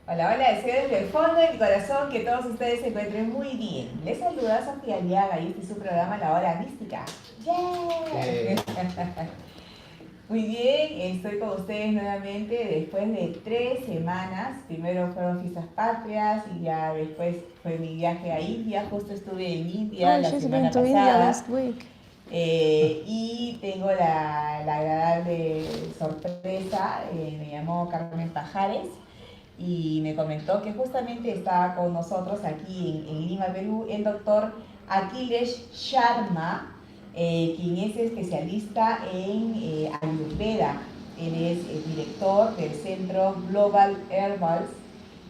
Hola, hola, deseo desde el fondo de mi corazón que todos ustedes se encuentren muy bien. Les saluda Sofía Aliaga y este es su programa La Hora Mística. ¡Yeah! Muy bien, estoy con ustedes nuevamente después de 3 semanas. Primero fueron fiestas patrias y ya después fue mi viaje a India. Justo estuve en India la semana pasada. Y tengo la agradable sorpresa, me llamó Carmen Pajares y me comentó que justamente estaba con nosotros aquí en Lima, Perú, el doctor Akhilesh Sharma, quien es especialista en Ayurveda. Él es el director del Centro Global Herbals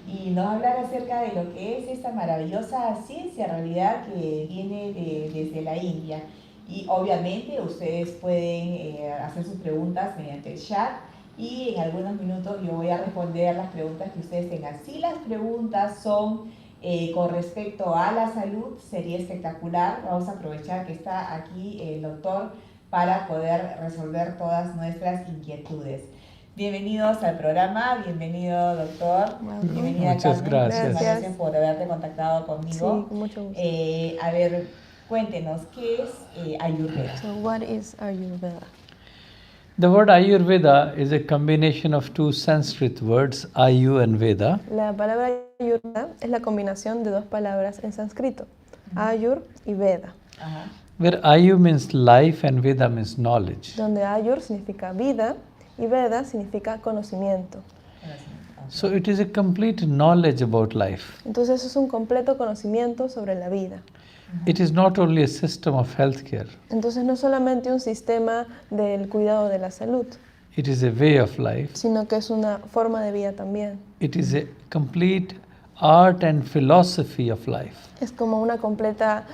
y nos va a hablar acerca de lo que es esta maravillosa ciencia, en realidad, que viene desde la India. Y obviamente ustedes pueden hacer sus preguntas mediante el chat y en algunos minutos yo voy a responder las preguntas que ustedes tengan. Si las preguntas son con respecto a la salud, sería espectacular. Vamos a aprovechar que está aquí el doctor para poder resolver todas nuestras inquietudes. Bienvenidos al programa, bienvenido doctor, bienvenida Muchas Carmen. gracias. Gracias por haberte contactado conmigo. Sí, con mucho gusto. A ver, cuéntenos, ¿qué es Ayurveda? So what is Ayurveda? The word Ayurveda is a combination of two Sanskrit words, Ayu and Veda. La palabra Ayurveda es la combinación de dos palabras en sánscrito, Ayur y Veda. Ajá. Where Ayu means life and Veda means knowledge. Donde Ayur significa vida y Veda significa conocimiento. So it is a complete knowledge about life. Entonces eso es un completo conocimiento sobre la vida. It is not only a system of healthcare. Entonces no es solamente un sistema del cuidado de la salud, It is a way of life. sino que es una forma de vida también. It is a complete art and philosophy of life. Es como una completa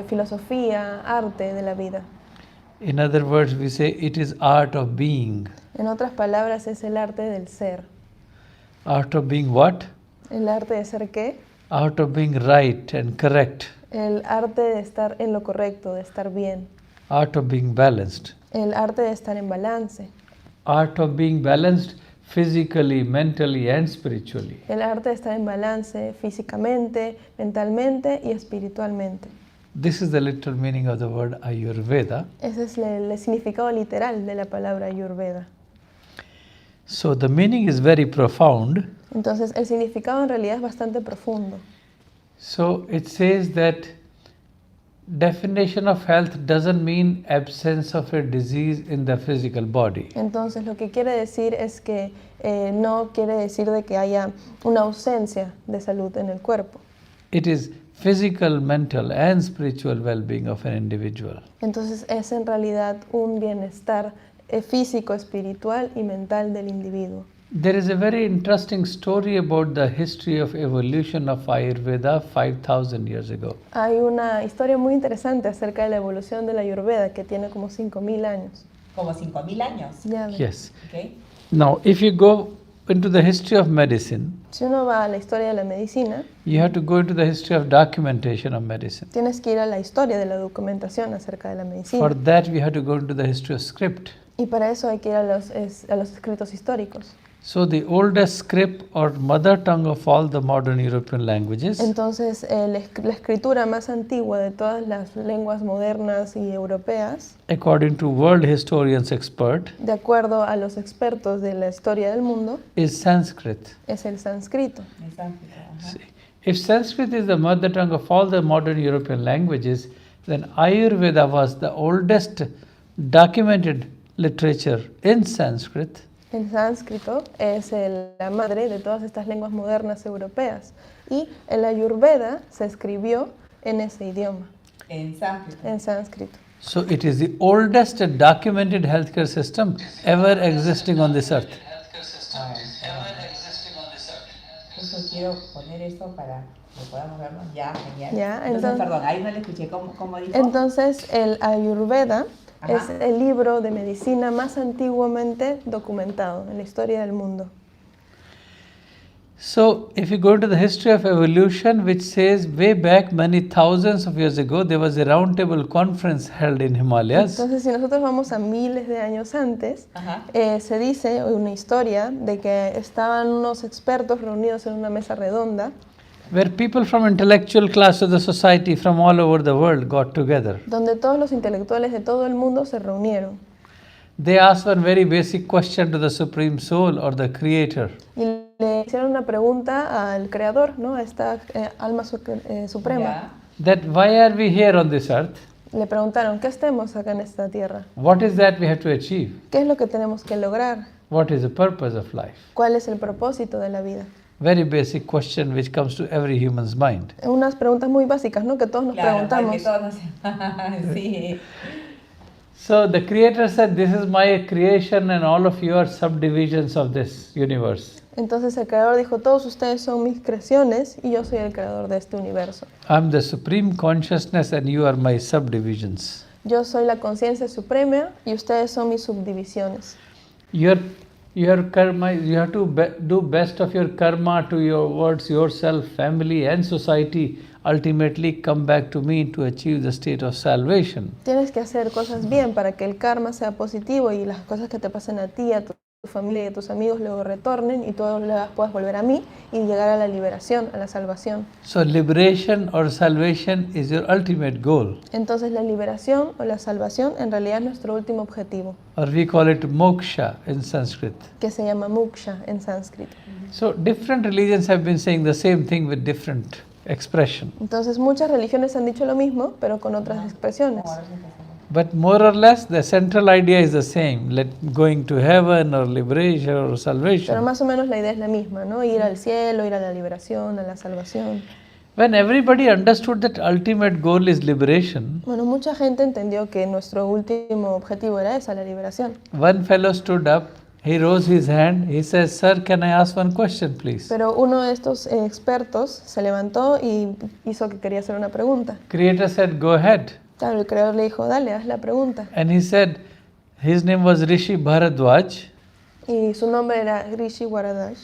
filosofía, arte de la vida. In other words, we say it is art of being. En otras palabras, es el arte del ser. Art of being what? ¿El arte de ser qué? Art of being right and correct. El arte de estar en lo correcto, de estar bien. Art of being balanced. El arte de estar en balance. Art of being balanced physically, mentally and spiritually. El arte de estar en balance físicamente, mentalmente y espiritualmente. This is the literal meaning of the word Ayurveda. Ese es el significado literal de la palabra Ayurveda. So the meaning is very profound. Entonces, el significado en realidad es bastante profundo. So it says that definition of health doesn't mean absence of a disease in the physical body. Entonces, lo que quiere decir es que no quiere decir de que haya una ausencia de salud en el cuerpo. It is physical, mental and spiritual well-being of an individual. Entonces, es en realidad un bienestar físico, espiritual y mental del individuo. There is a very interesting story about the history of evolution of Ayurveda 5,000 years ago. Hay una historia muy interesante acerca de la evolución de la Ayurveda que tiene como 5.000 años. Como 5.000 años. Ya ves. Yes. Okay. Now, if you go into the history of medicine, Si uno va a la historia de la medicina, you have to go into the history of documentation of medicine. tienes que ir a la historia de la documentación acerca de la medicina. For that, we have to go into the history of script. Y para eso hay que ir a los escritos históricos. So the oldest script or mother tongue of all the modern European languages Entonces, la escritura más antigua de todas las lenguas modernas y europeas, according to world historians expert, de acuerdo a los expertos de la historia del mundo, is Sanskrit. es el sánscrito. Exacto. Ajá. See, if Sanskrit is the mother tongue of all the modern European languages, then Ayurveda was the oldest documented literature in Sanskrit. El sánscrito es la madre de todas estas lenguas modernas europeas y el Ayurveda se escribió en ese idioma, En sánscrito. en sánscrito. So it is the oldest documented healthcare system ever existing on this earth. Justo quiero poner esto para que podamos verlo. Ya, genial. Ya, Entonces, entonces- perdón, ahí no le escuché. ¿Cómo dijo? Entonces, el Ayurveda Ajá. es el libro de medicina más antiguamente documentado en la historia del mundo. So, if you go into the history of evolution, which says way back many thousands of years ago, there was a roundtable conference held in Himalayas. Entonces, si nosotros vamos a miles de años antes, Ajá. se dice una historia de que estaban unos expertos reunidos en una mesa redonda, Where people from intellectual class of the society from all over the world got together. donde todos los intelectuales de todo el mundo se reunieron. They asked one very basic question to the Supreme Soul or the Creator. Y le hicieron una pregunta al Creador, ¿no? A esta alma suprema. Ya. That why are we here on this earth? Le preguntaron, ¿qué hacemos acá en esta tierra? What is that we have to achieve? ¿Qué es lo que tenemos que lograr? What is the purpose of life? ¿Cuál es el propósito de la vida? Very basic question which comes to every human's mind. Unas preguntas muy básicas, ¿no? Que todos nos Claro, preguntamos. que todos nos- sí. So the Creator said, this is my creation and all of you are subdivisions of this universe. Entonces el Creador dijo, todos ustedes son mis creaciones y yo soy el Creador de este universo. I'm the Supreme Consciousness and you are my subdivisions. Yo soy la conciencia suprema y ustedes son mis subdivisiones. Your karma, you have to do best of your karma towards yourself, family and society. Ultimately come back to me to achieve the state of salvation. Tienes que hacer cosas bien para que el karma sea positivo y las cosas que te pasen a ti, a tu familia y a tus amigos luego retornen y tú las puedas volver a mí y llegar a la liberación, a la salvación. So liberation or salvation is your ultimate goal. Entonces la liberación o la salvación en realidad es nuestro último objetivo, Or we call it moksha in Sanskrit. que se llama moksha en sánscrito. So different religions have been saying the same thing with different expression. Entonces muchas religiones han dicho lo mismo, pero con otras expresiones. But more or less the central idea is the same, going to heaven or liberation or Pero salvation. más o menos la idea es la misma, ¿no? Ir al cielo, ir a la liberación, a la salvación. When everybody understood that ultimate goal is liberation, Bueno, mucha gente entendió que nuestro último objetivo era esa, la liberación. one fellow stood up, he rose his hand, he says, "Sir, can I ask one question, please?" Pero uno de estos expertos se levantó y hizo que quería hacer una pregunta. Creator said, "Go ahead." Claro, el creador le dijo, dale, haz la pregunta. And he said, his name was Rishi Bharadwaj. Y su nombre era Rishi Waradaj.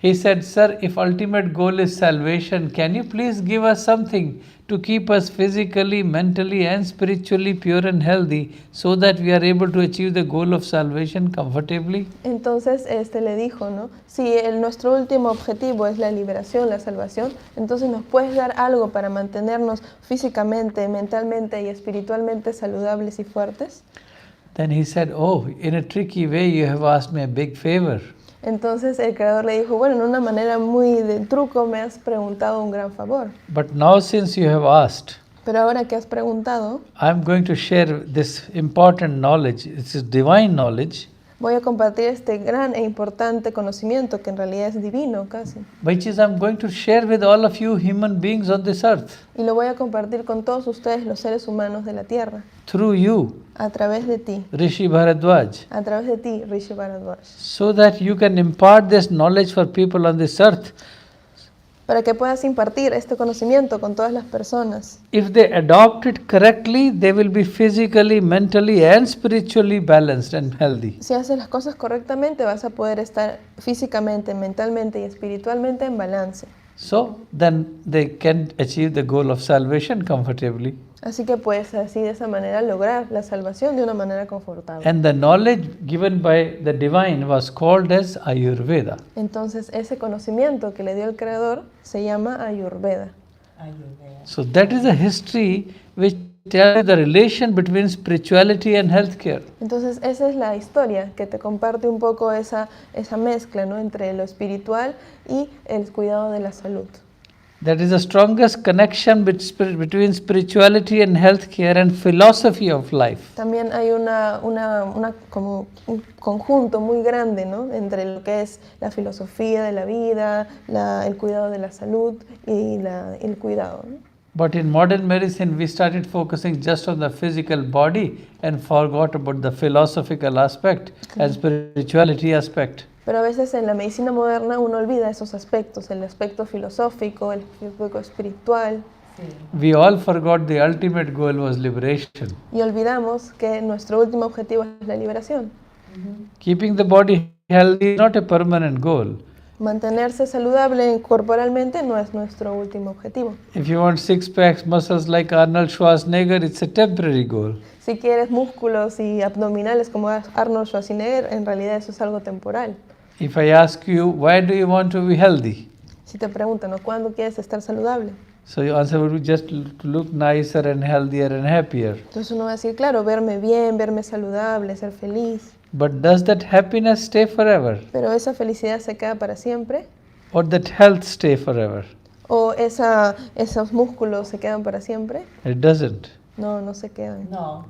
He said, "Sir, if ultimate goal is salvation, can you please give us something to keep us physically, mentally and spiritually pure and healthy so that we are able to achieve the goal of salvation comfortably?" Entonces le dijo, ¿no? Si nuestro último objetivo es la liberación, la salvación, entonces nos puedes dar algo para mantenernos físicamente, mentalmente y espiritualmente saludables y fuertes. Then he said, "Oh, in a tricky way you have asked me a big favor. Entonces el creador le dijo, bueno, en una manera muy de truco me has preguntado un gran favor. But now since you have asked, Pero ahora que has preguntado, I'm going to share this important knowledge, this is divine knowledge, voy a compartir este gran e importante conocimiento que en realidad es divino casi. which is I'm going to share with all of you human beings on this earth, Y lo voy a compartir con todos ustedes, los seres humanos de la tierra, through you, a través de ti, Rishi Bharadwaj, a través de ti, Rishi Bharadwaj, so that you can impart this knowledge for people on this earth. para que puedas impartir este conocimiento con todas las personas. If they adopt it correctly, they will be physically, mentally and spiritually balanced and healthy. Si haces las cosas correctamente, vas a poder estar físicamente, mentalmente y espiritualmente en balance. So then they can achieve the goal of salvation comfortably. Así que puedes así de esa manera lograr la salvación de una manera confortable. And the knowledge given by the divine was called as Ayurveda. Entonces ese conocimiento que le dio el Creador se llama Ayurveda. Ayurveda. So that is a history which tells you the relation between spirituality and healthcare. Entonces esa es la historia que te comparte un poco esa mezcla, ¿no? Entre lo espiritual y el cuidado de la salud. That is the strongest connection between spirituality and healthcare and philosophy of life. También hay como un conjunto muy grande, ¿no? Entre lo que es la filosofía de la vida, el cuidado de la salud y el cuidado, ¿no? But in modern medicine, we started focusing just on the physical body and forgot about the philosophical aspect and spirituality aspect. Pero a veces en la medicina moderna uno olvida esos aspectos, el aspecto filosófico, el aspecto espiritual, Sí. We all forgot the ultimate goal was liberation. y olvidamos que nuestro último objetivo es la liberación. Keeping the body healthy is not a permanent goal. Mantenerse saludable corporalmente no es nuestro último objetivo. If you want six packs, muscles like Arnold Schwarzenegger, it's a temporary goal. Si quieres músculos y abdominales como Arnold Schwarzenegger, en realidad eso es algo temporal. If I ask you, why do you want to be healthy? Si te preguntan, ¿no? ¿Cuándo quieres estar saludable? So your answer would be just to look nicer and healthier and happier. Entonces uno va a decir, claro, verme bien, verme saludable, ser feliz. But does that happiness stay forever? Pero esa felicidad se queda para siempre. Or that health stay forever? ¿O esos músculos se quedan para siempre? It doesn't. No, no se quedan. No.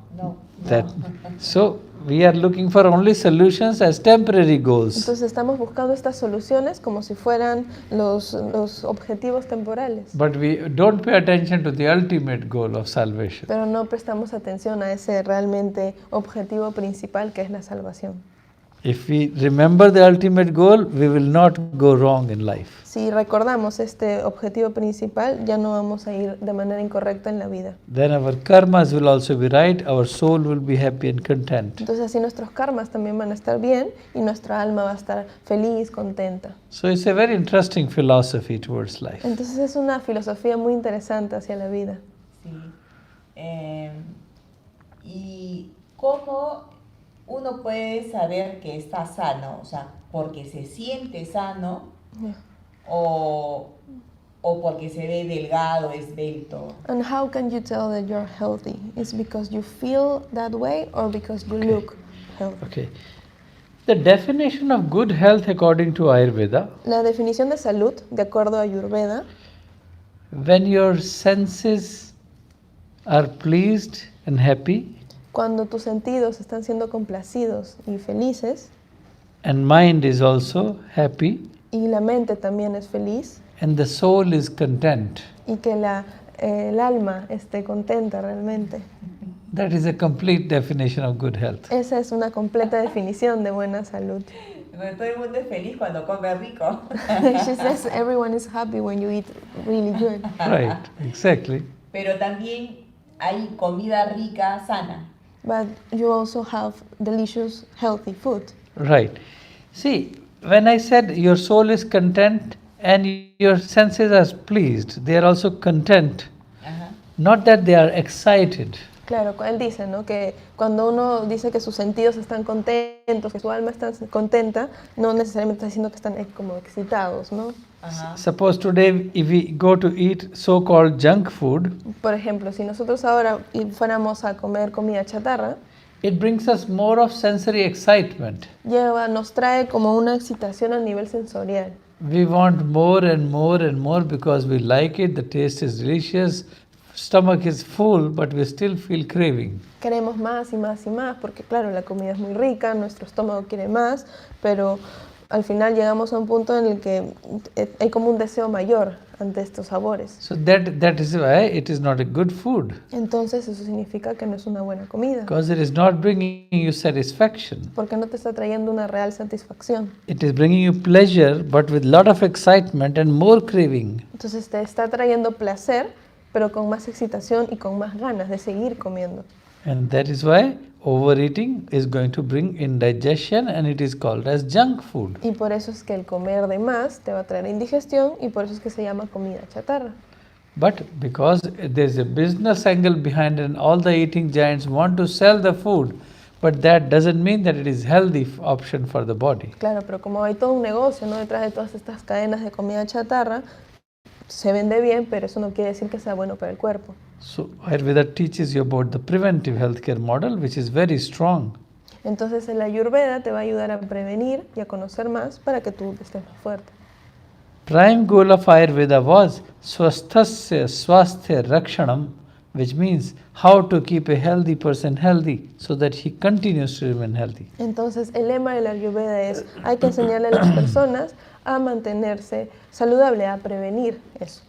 So we are looking for only solutions as temporary goals. Entonces estamos buscando estas soluciones como si fueran los objetivos temporales. But we don't pay attention to the ultimate goal of salvation. Pero no prestamos atención a ese realmente objetivo principal que es la salvación. If we remember the ultimate goal, we will not go wrong in life. Si recordamos este objetivo principal, ya no vamos a ir de manera incorrecta en la vida. Then our karmas will also be right, our soul will be happy and content. Entonces así nuestros karmas también van a estar bien y nuestra alma va a estar feliz, contenta. So it's a very interesting philosophy towards life. Entonces es una filosofía muy interesante hacia la vida. Sí. ¿Y cómo uno puede saber que está sano? O sea, porque se siente sano o porque se ve delgado, esbelto. And how can you tell that you're healthy? Is because you feel that way or because you look healthy? Okay. The definition of good health according to Ayurveda, La definición de salud, de acuerdo a Ayurveda, when your senses are pleased and happy, cuando tus sentidos están siendo complacidos y felices, and mind is also happy, y la mente también es feliz, and the soul is content, y que el alma esté contenta realmente. that is a complete definition of good health. Esa es una completa definición de buena salud. Bueno, todo el mundo es feliz cuando come rico. She says everyone is happy when you eat really good. Right, exactly. Pero también hay comida rica, sana. But you also have delicious, healthy food. Right. See, when I said your soul is content and your senses are pleased, they are also content. Ajá. Not that they are excited. Claro, él dice, ¿no? Que cuando uno dice que sus sentidos están contentos, que su alma está contenta, no necesariamente está diciendo que están como excitados, ¿no? Ajá. Suppose today if we go to eat so-called junk food, Por ejemplo, si nosotros ahora fuéramos a comer comida chatarra, it brings us more of sensory excitement. nos trae como una excitación a nivel sensorial. We want more and more and more because we like it, the taste is delicious, stomach is full, but we still feel craving. Queremos más y más y más, porque claro, la comida es muy rica, nuestro estómago quiere más, pero al final llegamos a un punto en el que hay como un deseo mayor ante estos sabores. So that is why it is not a good food, Entonces eso significa que no es una buena comida, because it is not bringing you satisfaction. porque no te está trayendo una real satisfacción. It is bringing you pleasure, but with lot of excitement and more craving. Entonces te está trayendo placer, pero con más excitación y con más ganas de seguir comiendo. And that is why overeating is going to bring indigestion and it is called as junk food. Y por eso es que el comer de más te va a traer indigestión y por eso es que se llama comida chatarra. But because there's a business angle behind it and all the eating giants want to sell the food, but that doesn't mean that it is healthy option for the body. Claro, pero como hay todo un negocio, ¿no? Detrás de todas estas cadenas de comida chatarra, se vende bien, pero eso no quiere decir que sea bueno para el cuerpo. So Ayurveda teaches you about the preventive healthcare model, which is very strong. Entonces el Ayurveda te va a ayudar a prevenir y a conocer más para que tú estés más fuerte. Prime goal of Ayurveda was swasthasya swasthya rakshanam, which means how to keep a healthy person healthy so that he continues to remain healthy. Entonces el lema del Ayurveda es, hay que enseñarle a las personas a mantenerse saludable, a prevenir eso.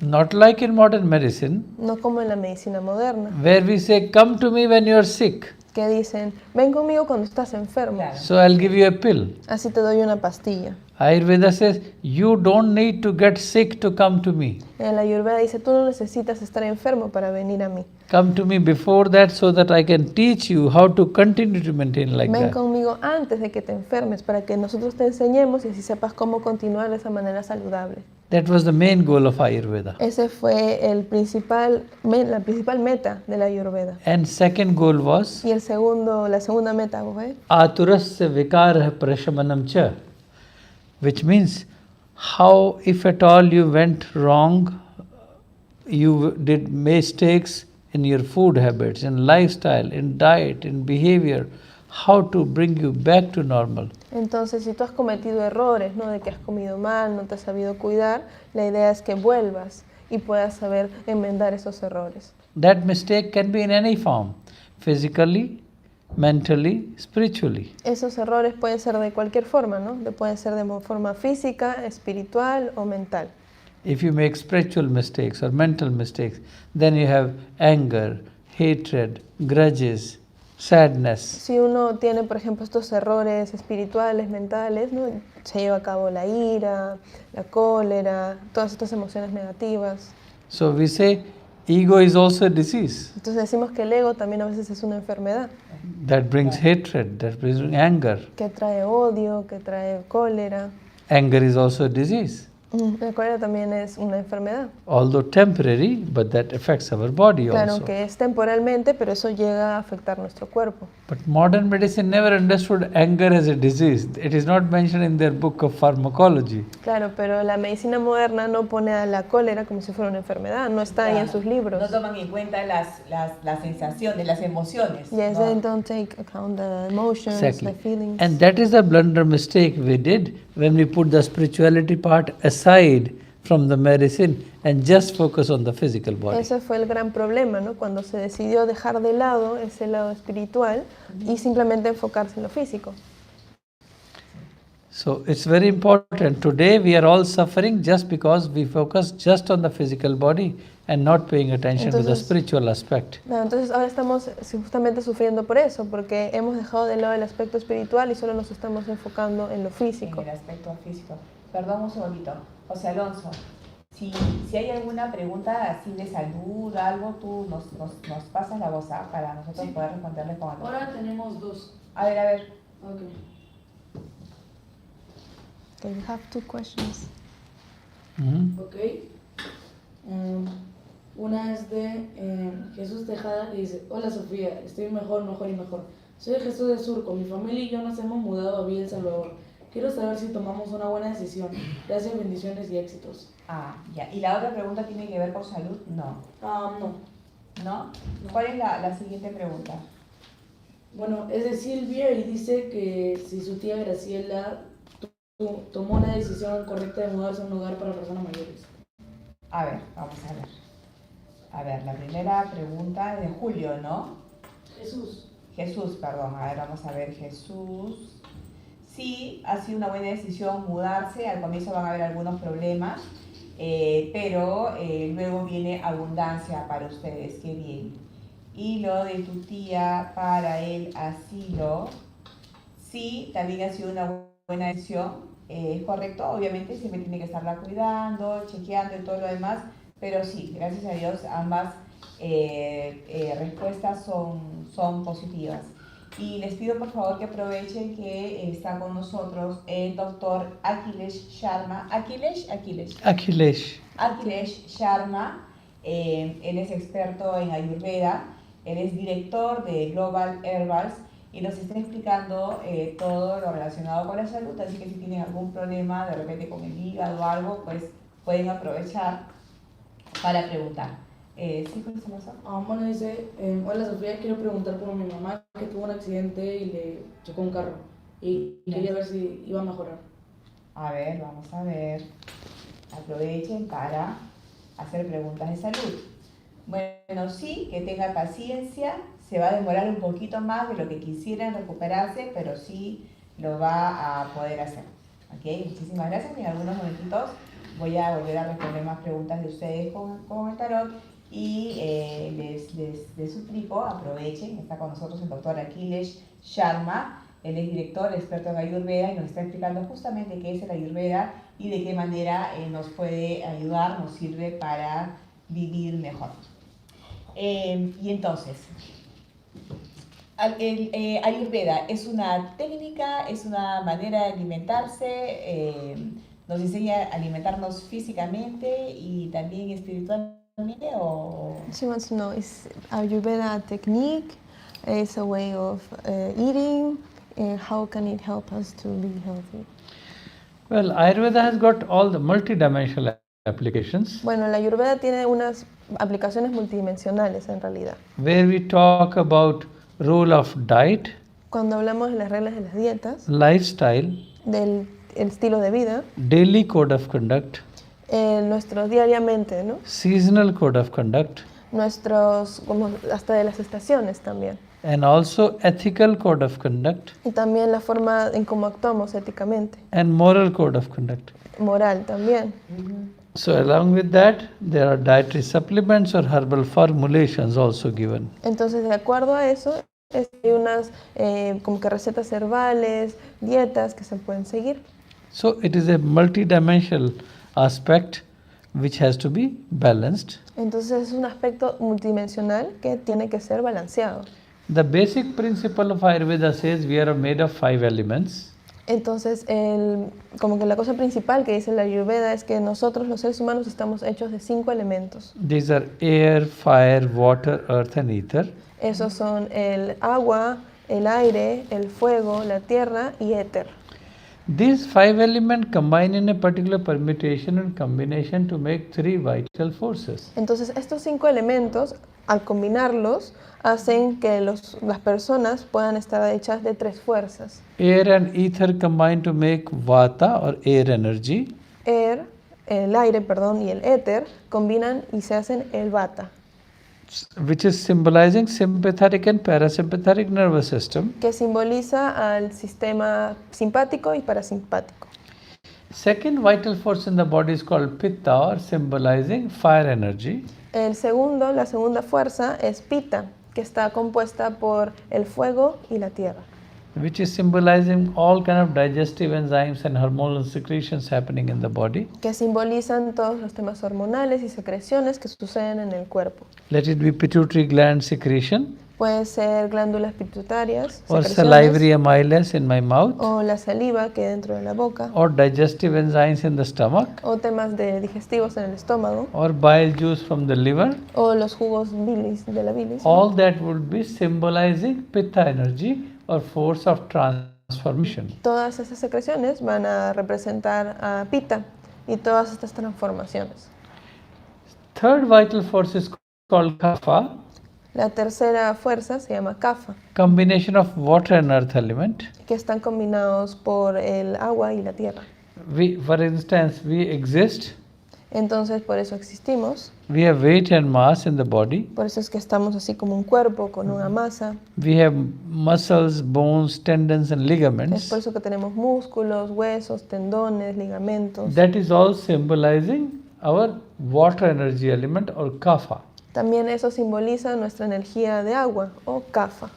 Not like in modern medicine, No como en la medicina moderna, where we say, come to me when you are sick. que dicen, ven conmigo cuando estás enfermo. Claro. So I'll give you a pill. Así te doy una pastilla. Ayurveda says, you don't need to get sick to come to me. En la Ayurveda dice, tú no necesitas estar enfermo para venir a mí. Come to me before that so that I can teach you how to continue to maintain like Ven that. conmigo antes de que te enfermes para que nosotros te enseñemos y así sepas cómo continuar de esa manera saludable. That was the main goal of Ayurveda. Ese fue la principal meta de la Ayurveda. And second goal was Y la segunda meta fue aturasya vikarah prashamanam cha, which means how, if at all you went wrong, you did mistakes in your food habits, in lifestyle, in diet, in behavior, how to bring you back to normal. Entonces, si tú has cometido errores, ¿no? De que has comido mal, no te has sabido cuidar, la idea es que vuelvas y puedas saber enmendar esos errores. That mistake can be in any form, physically, mentally, spiritually. Esos errores pueden ser de cualquier forma, ¿no? Pueden ser de forma física, espiritual o mental. If you make spiritual mistakes or mental mistakes, then you have anger, hatred, grudges, sadness. Si uno tiene, por ejemplo, estos errores espirituales, mentales, ¿no? Se lleva a cabo la ira, la cólera, todas estas emociones negativas. So we say ego is also a disease. Entonces decimos que el ego también a veces es una enfermedad That brings hatred, that brings anger. que trae odio, que trae cólera. Anger is also a disease. La cólera también es una enfermedad. Although temporary, but that affects our body Claro also. que es temporalmente, pero eso llega a afectar nuestro cuerpo. But modern medicine never understood anger as a disease. It is not mentioned in their book of pharmacology. Claro, pero la medicina moderna no pone a la cólera como si fuera una enfermedad, no está ahí en sus libros. No toman en cuenta las sensaciones, las emociones. Yes, ¿no? they don't take account the emotions, Exactly. the feelings. And that is the blunder mistake we did when we put the spirituality part aside from the medicine and just focus on the physical body. Ese fue el gran problema, ¿no? Cuando se decidió dejar de lado ese lado espiritual y simplemente enfocarse en lo físico. So it's very important. Today we are all suffering just because we focus just on the physical body and not paying attention to the Entonces- spiritual aspect. No, entonces ahora estamos justamente sufriendo por eso, porque hemos dejado de lado el aspecto espiritual y solo nos estamos enfocando en lo físico. En el aspecto físico. Perdón un segundito. José Alonso, si hay alguna pregunta así de salud, algo, tú nos pasas la voz para nosotros poder responderles con algo. Ahora tenemos dos. A ver. Ok. Okay, you have two questions. Mhm. Ok. Una es de Jesús Tejada que dice: Hola Sofía, estoy mejor y mejor. Soy Jesús de Surco, mi familia y yo nos hemos mudado a Villa El Salvador. Quiero saber si tomamos una buena decisión. Gracias, bendiciones y éxitos. Ya. ¿Y la otra pregunta tiene que ver con salud? No. No. ¿No? ¿Cuál es la siguiente pregunta? Bueno, es de Silvia y dice que si su tía Graciela tomó la decisión correcta de mudarse a un hogar para personas mayores. A ver, vamos a ver. A ver, la primera pregunta es de Julio, ¿no? Jesús, perdón. A ver, vamos a ver, Jesús. Sí, ha sido una buena decisión mudarse. Al comienzo van a haber algunos problemas, pero luego viene abundancia para ustedes. Qué bien. Y lo de tu tía para el asilo, sí, también ha sido una buena decisión. Es correcto, obviamente siempre tiene que estarla cuidando, chequeando y todo lo demás, pero sí, gracias a Dios ambas respuestas son positivas. Y les pido por favor que aprovechen que está con nosotros el doctor Akhilesh Sharma. Akhilesh Sharma, él es experto en Ayurveda, él es director de Global Herbals y nos está explicando todo lo relacionado con la salud, así que si tienen algún problema de repente con el hígado o algo, pues pueden aprovechar para preguntar. ¿Sí, profesora? Bueno, dice, hola Sofía, quiero preguntar por mi mamá que tuvo un accidente y le chocó un carro y quería ver si iba a mejorar. A ver, vamos a ver. Aprovechen para hacer preguntas de salud. Bueno, sí, que tenga paciencia, se va a demorar un poquito más de lo que quisieran recuperarse, pero sí lo va a poder hacer. ¿Ok? Muchísimas gracias. En algunos momentitos voy a volver a responder más preguntas de ustedes con el tarot. y les suplico, aprovechen, está con nosotros el doctor Akhilesh Sharma, él es director, experto en Ayurveda y nos está explicando justamente qué es el Ayurveda y de qué manera nos puede ayudar, nos sirve para vivir mejor. Y entonces, el Ayurveda es una técnica, es una manera de alimentarse, nos enseña a alimentarnos físicamente y también espiritualmente, o... She wants to know, is Ayurveda a technique? Is a way of eating? How can it help us to be healthy? Well, Ayurveda has got all the multidimensional applications. Bueno, la Ayurveda tiene unas aplicaciones multidimensionales en realidad. Where we talk about role of diet, Cuando hablamos de las reglas de las dietas, lifestyle, del el estilo de vida, daily code of conduct, nuestro diariamente, ¿no? seasonal code of conduct, Nuestros, como hasta de las estaciones también. and also ethical code of conduct Y también la forma en cómo actuamos éticamente. and moral code of conduct. Moral también. So along with that, there are dietary supplements or herbal formulations also given. Entonces, de acuerdo a eso, hay unas como que recetas herbales, dietas que se pueden seguir. So it is a multidimensional aspect which has to be balanced. Entonces, es un aspecto multidimensional que tiene que ser balanceado. The basic principle of Ayurveda says we are made of 5 elements. Entonces, como que la cosa principal que dice la Ayurveda es que nosotros los seres humanos estamos hechos de 5 elementos. These are air, fire, water, earth and ether. Esos son el agua, el aire, el fuego, la tierra y éter. These 5 elements combine in a particular permutation and combination to make 3 vital forces. Entonces, estos 5 elementos, al combinarlos, hacen que las personas puedan estar hechas de 3 fuerzas. Air and ether combine to make vata or air energy. El aire, perdón, y el éter combinan y se hacen el vata, Which is symbolizing sympathetic and parasympathetic nervous system. que simboliza al sistema simpático y parasimpático. Second vital force in the body is called pitta or symbolizing fire energy. La segunda fuerza es pita, que está compuesta por el fuego y la tierra, Which is symbolizing all kind of digestive enzymes and hormonal secretions happening in the body. que simbolizan todos los temas hormonales y secreciones que suceden en el cuerpo. Let it be pituitary gland secretion Puede ser glándulas pituitarias, or secreciones, salivary amylase in my mouth o la saliva que hay dentro de la boca, or digestive enzymes in the stomach o temas digestivos en el estómago, or bile juice from the liver. o los jugos de la bilis. All that would be symbolizing pitta energy or force of transformation. Todas esas secreciones van a representar a pita y todas estas transformaciones. Third vital force is called kapha, La tercera fuerza se llama kapha, combination of water and earth element. que están combinados por el agua y la tierra. For instance, we exist, Entonces, por eso existimos, we have weight and mass in the body, por eso es que estamos así como un cuerpo con una masa, we have muscles, bones, tendons and es ligaments. por eso que tenemos músculos, huesos, tendones, ligamentos. That is all symbolizing our water energy element or kapha. También eso simboliza nuestra energía de agua o kapha.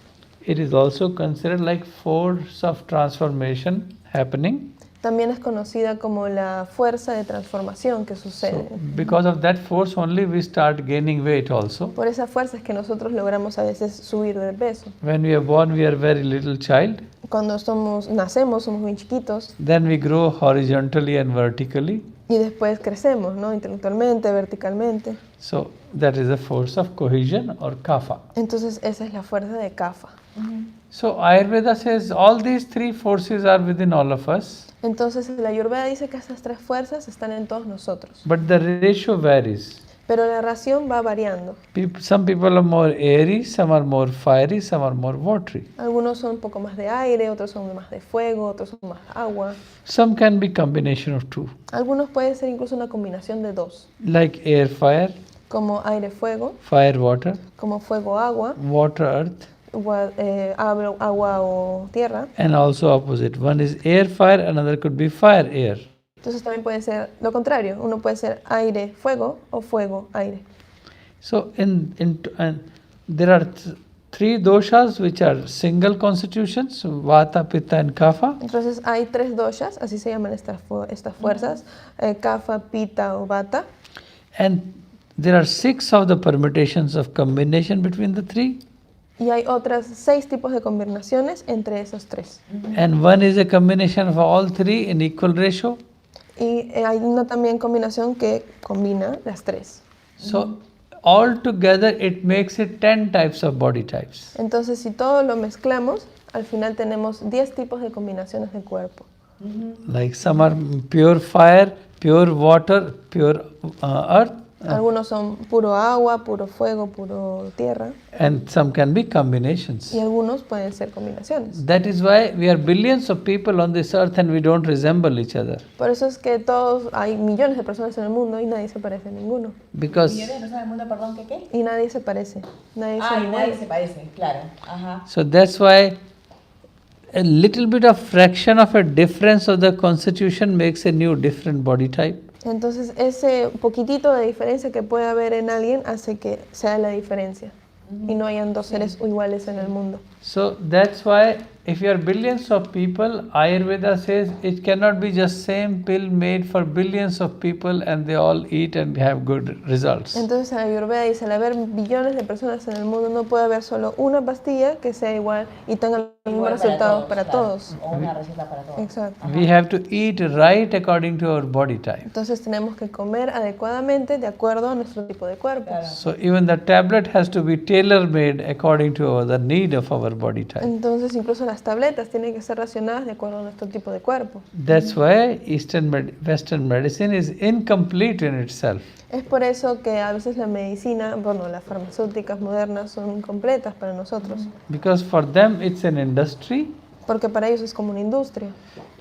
It is also considered like force of transformation happening. También es conocida como la fuerza de transformación que sucede. Because of that force only we start gaining weight also. Por esa fuerza es que nosotros logramos a veces subir de peso. When we are born, we are very little child. Cuando nacemos, somos muy chiquitos Then we grow horizontally and vertically. y después crecemos, ¿no? Intelectualmente, verticalmente. So that is a force of cohesion or kapha. Entonces esa es la fuerza de kapha. So Ayurveda says all these 3 forces are within all of us, Entonces la Ayurveda dice que estas 3 fuerzas están en todos nosotros. but the ratio varies. Pero la ración va variando. Some people are more airy, some are more fiery, some are more watery. Algunos son un poco más de aire, otros son más de fuego, otros son más agua. Some can be combination of 2, Algunos pueden ser incluso una combinación de 2, like air, fire, como aire-fuego, fire, water, como fuego-agua, water, earth, agua o tierra. and also opposite. One is air, fire, another could be fire, air. Entonces también puede ser lo contrario. Uno puede ser aire-fuego o fuego-aire. So there are three doshas which are single constitutions, Vata, Pitta and Kapha. Entonces hay 3 doshas, así se llaman estas fuerzas, Kapha, Pitta o Vata. And there are 6 of the permutations of combination between the 3. Y hay otras 6 tipos de combinaciones entre esos 3. And one is a combination of all 3 in equal ratio. Y hay una también combinación que combina las 3. So all together it makes it 10 types of body types. Entonces, si todo lo mezclamos, al final tenemos 10 tipos de combinaciones de cuerpo. Like some are pure fire, pure water, pure earth, Algunos son puro agua, puro fuego, puro tierra. and some can be combinations. Y algunos pueden ser combinaciones. That is why we are billions of people on this earth and we don't resemble each other. Por eso es que hay millones de personas en el mundo y nadie se parece a ninguno. Because ¿Millones de personas del mundo, perdón, qué? Y nadie se parece. Nadie es Y igual. nadie se parece, claro. Ajá. so that's why a little bit of fraction of a difference of the constitution makes a new different body type. Entonces, ese poquitito de diferencia que puede haber en alguien hace que sea la diferencia. Y no hayan 2 seres iguales en el mundo. So that's why if you are billions of people, Ayurveda says it cannot be just same pill made for billions of people and they all eat and have good results. Entonces, Ayurveda dice, al haber billones de personas en el mundo, no puede haber solo una pastilla que sea igual y tenga los mismos Igual resultados para claro. todos. O una receta para todos. Exacto. We have to eat right according to our body type. Entonces, tenemos que comer adecuadamente de acuerdo a nuestro tipo de cuerpo. Claro. So even the tablet has to be tailor-made according to the need of our body type. Entonces, incluso las tabletas tienen que ser racionadas de acuerdo a nuestro tipo de cuerpo. That's why Western medicine is incomplete in itself. Es por eso que a veces la medicina, las farmacéuticas modernas son incompletas para nosotros, Because for them it's an industry. porque para ellos es como una industria.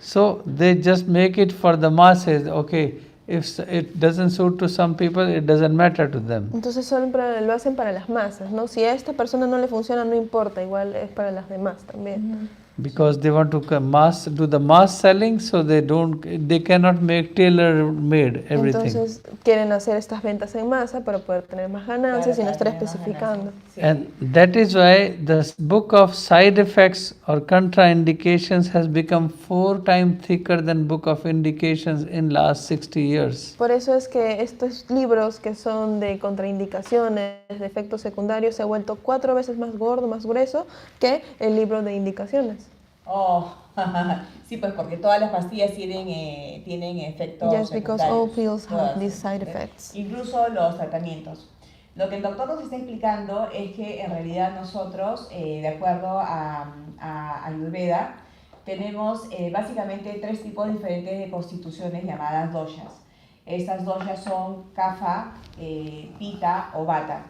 So they just make it for the masses. Okay, if it doesn't suit to some people, it doesn't matter to them. Entonces siempre lo hacen para las masas, ¿no? Si a esta persona no le funciona, no importa, igual es para las demás también. Because they want to do the mass selling, so they cannot make tailor-made everything. Entonces quieren hacer estas ventas en masa para poder tener más ganancias y no estar especificando. Sí. And that is why the book of side effects or contraindications has become 4 times thicker than book of indications in last 60 years. Por eso es que estos libros que son de contraindicaciones, de efectos secundarios, se ha vuelto 4 veces más gordo, más grueso que el libro de indicaciones. Oh, sí, pues porque todas las pastillas tienen efectos Yes, because all secundarios, pills have todas. these side effects. Incluso los tratamientos. Lo que el doctor nos está explicando es que en realidad nosotros, de acuerdo a Ayurveda, tenemos básicamente 3 tipos diferentes de constituciones llamadas doshas. Estas doshas son Kapha, Pitta o Vata.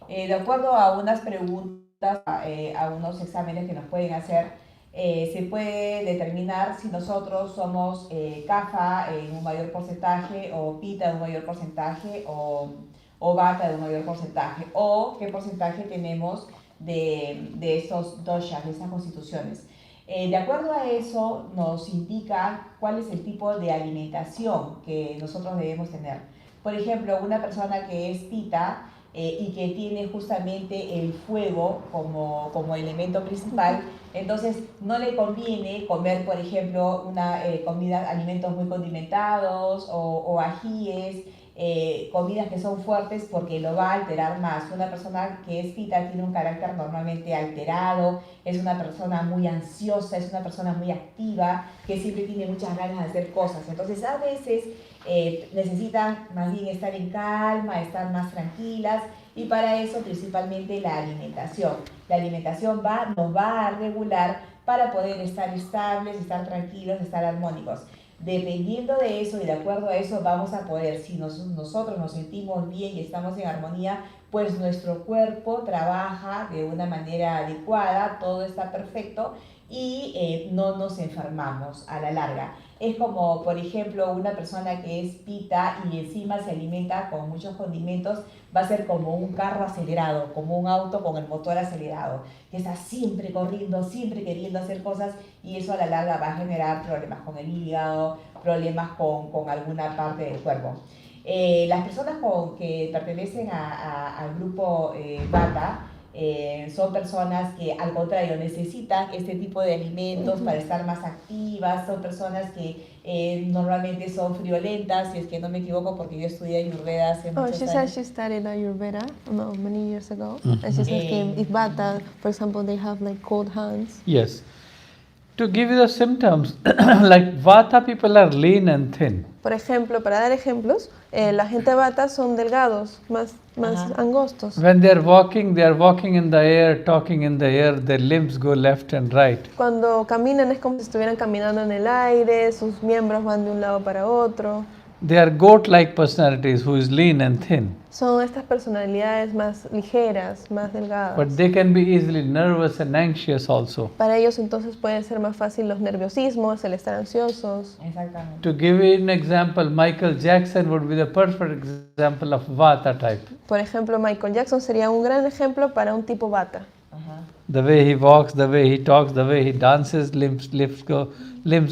De acuerdo a unas preguntas, a unos exámenes que nos pueden hacer, se puede determinar si nosotros somos Kapha en un mayor porcentaje o Pitta en un mayor porcentaje o Vata en un mayor porcentaje, o qué porcentaje tenemos de estos doshas, de esas constituciones. De acuerdo a eso nos indica cuál es el tipo de alimentación que nosotros debemos tener. Por ejemplo, una persona que es Pitta y que tiene justamente el fuego como elemento principal, entonces no le conviene comer, por ejemplo, alimentos muy condimentados o ajíes, comidas que son fuertes, porque lo va a alterar más. Una persona que es Pitta tiene un carácter normalmente alterado, es una persona muy ansiosa, es una persona muy activa, que siempre tiene muchas ganas de hacer cosas. Entonces a veces necesitan más bien estar en calma, estar más tranquilas, y para eso principalmente la alimentación. La alimentación nos va a regular para poder estar estables, estar tranquilos, estar armónicos. Dependiendo de eso y de acuerdo a eso vamos a poder, si nosotros nos sentimos bien y estamos en armonía, pues nuestro cuerpo trabaja de una manera adecuada, todo está perfecto y no nos enfermamos a la larga. Es como, por ejemplo, una persona que es Pitta y encima se alimenta con muchos condimentos, va a ser como un carro acelerado, como un auto con el motor acelerado, que está siempre corriendo, siempre queriendo hacer cosas, y eso a la larga va a generar problemas con el hígado, problemas con alguna parte del cuerpo. Las personas que pertenecen al grupo Vata son personas que al contrario necesitan este tipo de alimentos para estar más activas, son personas que normalmente son friolentas, si es que no me equivoco porque yo estudié Ayurveda hace Oh, muchos she said años. she studied Ayurveda many years ago, and she said if Vata, for example, they have like cold hands. Yes. To give you the symptoms, like Vata people are lean and thin. Por ejemplo, para dar ejemplos, la gente Vata son delgados, más angostos. When they are walking in the air, talking in the air, their limbs go left and right. Cuando caminan es como si estuvieran caminando en el aire, sus miembros van de un lado para otro. They are goat-like personalities who is lean and thin. Son estas personalidades más ligeras, más delgadas. But they can be easily nervous and anxious also. Para ellos entonces puede ser más fácil los nerviosismos, el estar ansiosos. Exactamente. To give you an example, Michael Jackson would be the perfect example of Vata type. Por ejemplo, Michael Jackson sería un gran ejemplo para un tipo Vata. The way he walks, the way he talks, the way he dances, limbs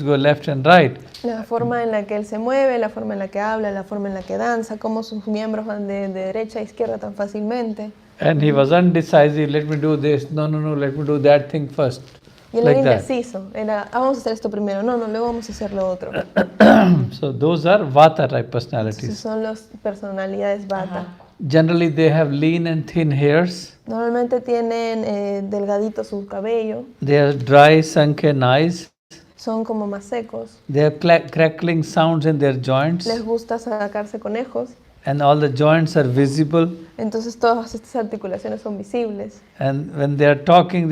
go left and right. La forma en la que él se mueve, la forma en la que habla, la forma en la que danza, cómo sus miembros van de derecha a izquierda tan fácilmente. And he was undecisive, let me do this, no, let me do that thing first. Y él Like era that. indeciso, vamos a hacer esto primero, no, luego vamos a hacer lo otro. So those are Vata type Entonces personalities. son las personalidades Vata. Generally they have lean and thin hairs. Normalmente tienen delgadito su cabello, They have dry sunken eyes. son como más secos, They have crackling sounds in their joints. les gusta sacarse conejos, And all the joints are visible. entonces todas estas articulaciones son visibles. And when they are talking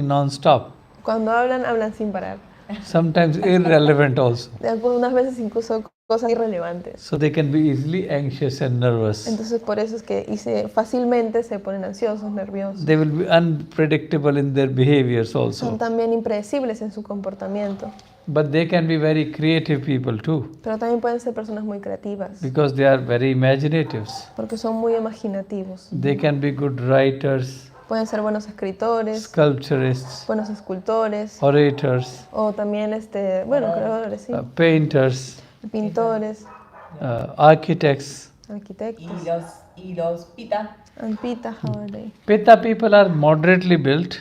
non-stop. Cuando hablan, hablan sin parar. Sometimes irrelevant also. Algunas veces incluso cosas irrelevantes. So they can be easily anxious and nervous. Entonces por eso es que fácilmente se ponen ansiosos, nerviosos. They will be unpredictable in their behaviors Son also. también impredecibles en su comportamiento, But they can be very creative people too, pero también pueden ser personas muy creativas, because they are very imaginatives. porque son muy imaginativos. They can be good writers, Pueden ser buenos escritores, sculpturists, buenos escultores, orators, o también creadores, sí, painters, pintores, architects. arquitectos. Y los Pita. And Pita, how are they? Pitta people are moderately built.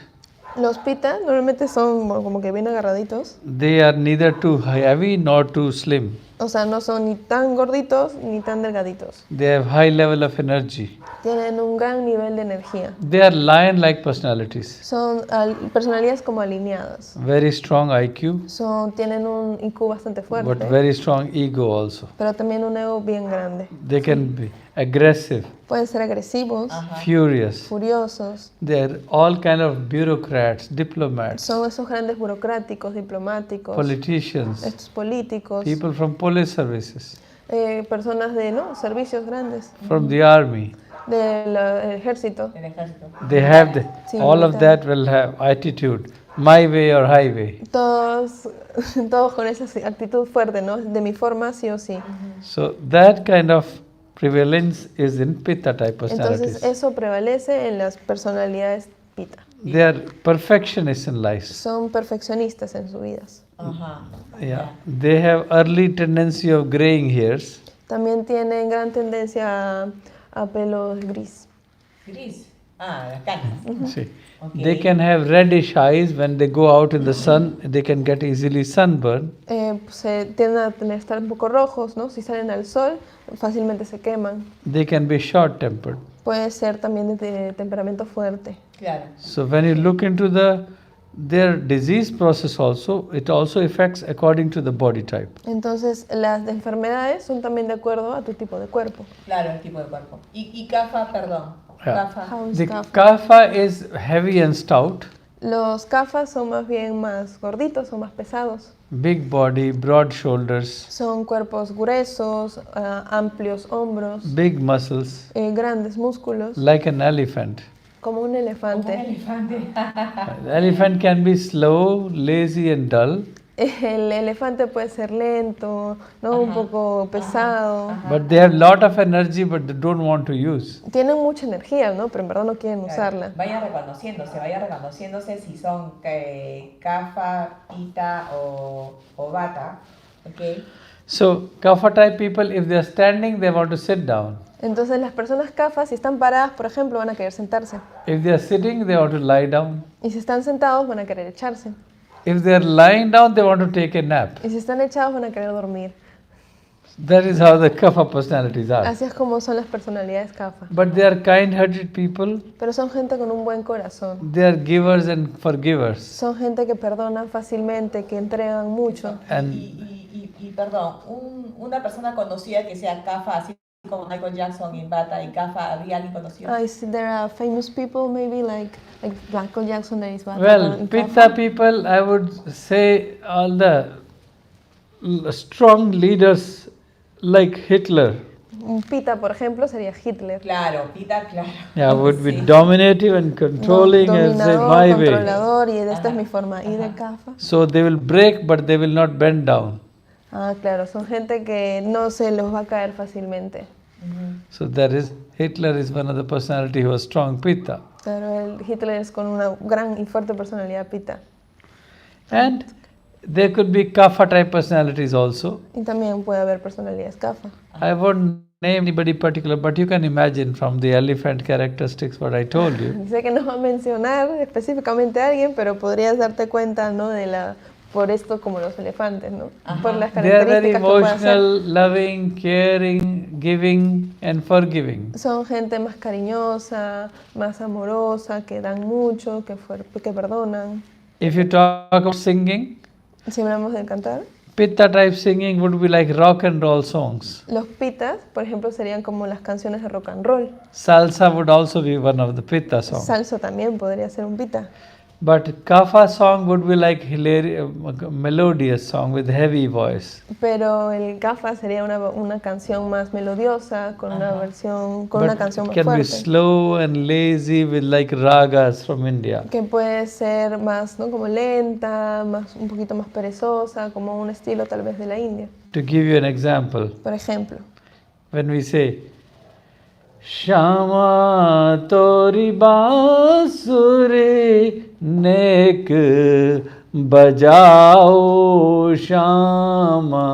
Los Pita normalmente son como que bien agarraditos, They are neither too heavy nor too slim. o sea, no son ni tan gorditos ni tan delgaditos. They have high level of energy. Tienen un gran nivel de energía. They are lion-like personalities. Son personalidades como alineadas. Very strong IQ, Tienen un IQ bastante but fuerte, very strong ego also. pero también un ego bien grande. They can be aggressive, Pueden ser agresivos, furious. furiosos. They are all kind of bureaucrats, diplomats, Son esos grandes burocráticos, diplomáticos, politicians, estos políticos, people from police services, personas de servicios grandes, from the army. del ejército. Del ejército. They have Sí, all of militar. that will have attitude, my way or highway. Todos con esa actitud fuerte, ¿no? De mi forma, sí o sí. So that kind of prevalence is in Pitta type personalities. Entonces eso prevalece en las personalidades Pita. They are perfectionists in life. Son perfeccionistas en sus vidas. Ajá. Yeah, they have early tendency of graying hairs. También tienen gran tendencia a pelos gris. Gris. Las canas. See, Okay. they can have reddish eyes when they go out in the sun. They can get easily sunburned. Se tienden a estar un poco rojos, ¿no? Si salen al sol, fácilmente se queman. They can be short-tempered. Puede ser también de temperamento fuerte. Claro. So when you look into their disease process also, it also affects according to the body type. Entonces, las enfermedades son también de acuerdo a tu tipo de cuerpo. Claro, el tipo de cuerpo. Y Kapha, perdón. Yeah. Kapha. How is The kapha? kapha is heavy and stout, Los kafas son más bien más gorditos, son más pesados. big body, broad shoulders, Son cuerpos gruesos, amplios hombros, big muscles, grandes músculos, like an elephant. como un elefante. Un elefante. The elephant can be slow, lazy and dull, El elefante puede ser lento, ¿no? Un poco pesado. but they have lot of energy but they don't want to use. Tienen mucha energía, ¿no? Pero en verdad no quieren usarla. Vaya reconociéndose si son Kapha, Pita o Vata. Okay. So, kapha type people, if they are standing, they want to sit down. Entonces las personas kapha, si están paradas, por ejemplo, van a querer sentarse. If they are sitting, they want to lie down. Y si están sentados, van a querer echarse. If they are lying down, they want to take a nap. Y si están echados, van a querer dormir. That is how the kapha personalities are. Así es como son las personalidades kapha. But they are kind-hearted people. Pero son gente con un buen corazón. They are givers and forgivers. Son gente que perdonan fácilmente, que entregan mucho. And Y perdón, una persona conocida que sea kapha, así como Michael Jackson en bata y kapha, ¿había alguien conocido? There are famous people, maybe like Michael Jackson, that is bata. well, pitta people, I would say all the strong leaders like Hitler. Un pita, por ejemplo, sería Hitler. Claro, Pita, claro. Yeah, would be Sí. dominative and controlling and say Dominador, my way. controlador, y esta es mi forma. ¿Y de kapha? So they will break, but they will not bend down. Ah, claro, son gente que no se los va a caer fácilmente. So that is Hitler is one of the personality who was strong pitta. Claro, Hitler es con una gran y fuerte personalidad pita. And there could be kapha type personalities also. Y también puede haber personalidades kapha. I won't name anybody particular, but you can imagine from the elephant characteristics what I told you. Sé que no va a mencionar específicamente a alguien, pero podrías darte cuenta, ¿no? Por esto como los elefantes, ¿no? Por las They are very características que puede hacer. emotional, loving, caring, giving and forgiving. Son gente más cariñosa, más amorosa, que dan mucho, que perdonan. If you talk about singing, Si hablamos del cantar, pitta type singing would be like rock and roll songs. los pitas, por ejemplo, serían como las canciones de rock and roll. Salsa would also be one of the pitta songs. Salsa también podría ser un pita. But kapha song would be like hilarious, melodious song with heavy voice. Pero el kapha sería una canción más melodiosa, con una canción más can be fuerte. slow and lazy with like ragas from India. Que puede ser más, ¿no? Como lenta, un poquito más perezosa, como un estilo tal vez de la India. To give you an example, Por ejemplo, when we say Shama tori bansuri नेक बजाओ श्यामा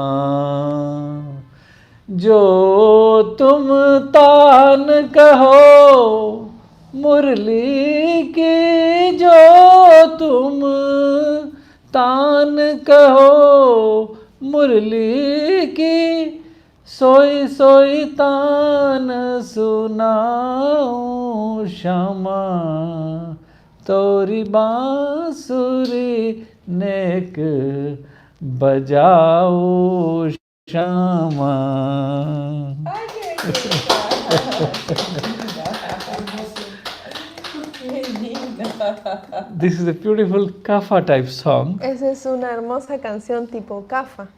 जो तुम तान कहो मुरली की जो तुम तान कहो मुरली की सोई सोई तान सुनाओ श्यामा तोरी बांसुरी नेक बजाओ Shyama. Ay, qué linda. This is a beautiful kapha type song. esa es una hermosa canción tipo kapha.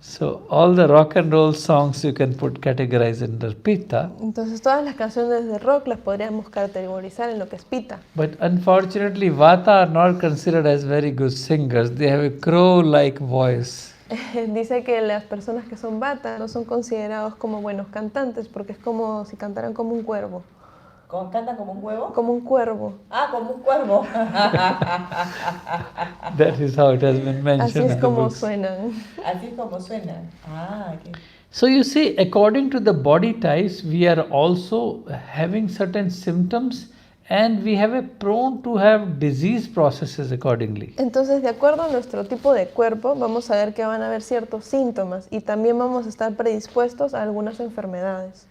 So all the rock and roll songs you can categorize under pitta. Entonces todas las canciones de rock las podríamos categorizar en lo que es pita. But unfortunately, vata are not considered as very good singers. They have a crow-like voice. Dice que las personas que son bata no son considerados como buenos cantantes porque es como si cantaran como un cuervo. ¿Cantan como un huevo? Como un cuervo. Ah, como un cuervo. That is how it has been Así mentioned es in the como books. suenan. Así es como suenan. Ah, qué. So you see, according to the body types, we are also having certain symptoms and we have a prone to have disease processes accordingly. Entonces, de acuerdo a nuestro tipo de cuerpo, vamos a ver que van a haber ciertos síntomas y también vamos a estar predispuestos a algunas enfermedades.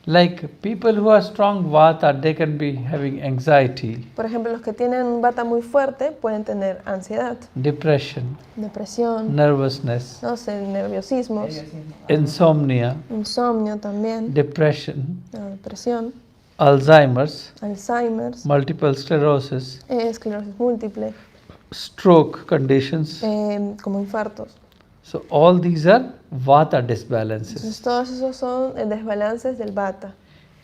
Like people who are strong vata, they can be having anxiety, Por ejemplo, los que tienen un vata muy fuerte pueden tener ansiedad, depression, depresión, nervousness, no sé, nerviosismos, insomnia, insomnio también, depression, depresión, Alzheimer's, Alzheimer's, multiple sclerosis, esclerosis múltiple, stroke conditions. como infartos. So all these are vata disbalances. Entonces, todos esos son desbalances del vata.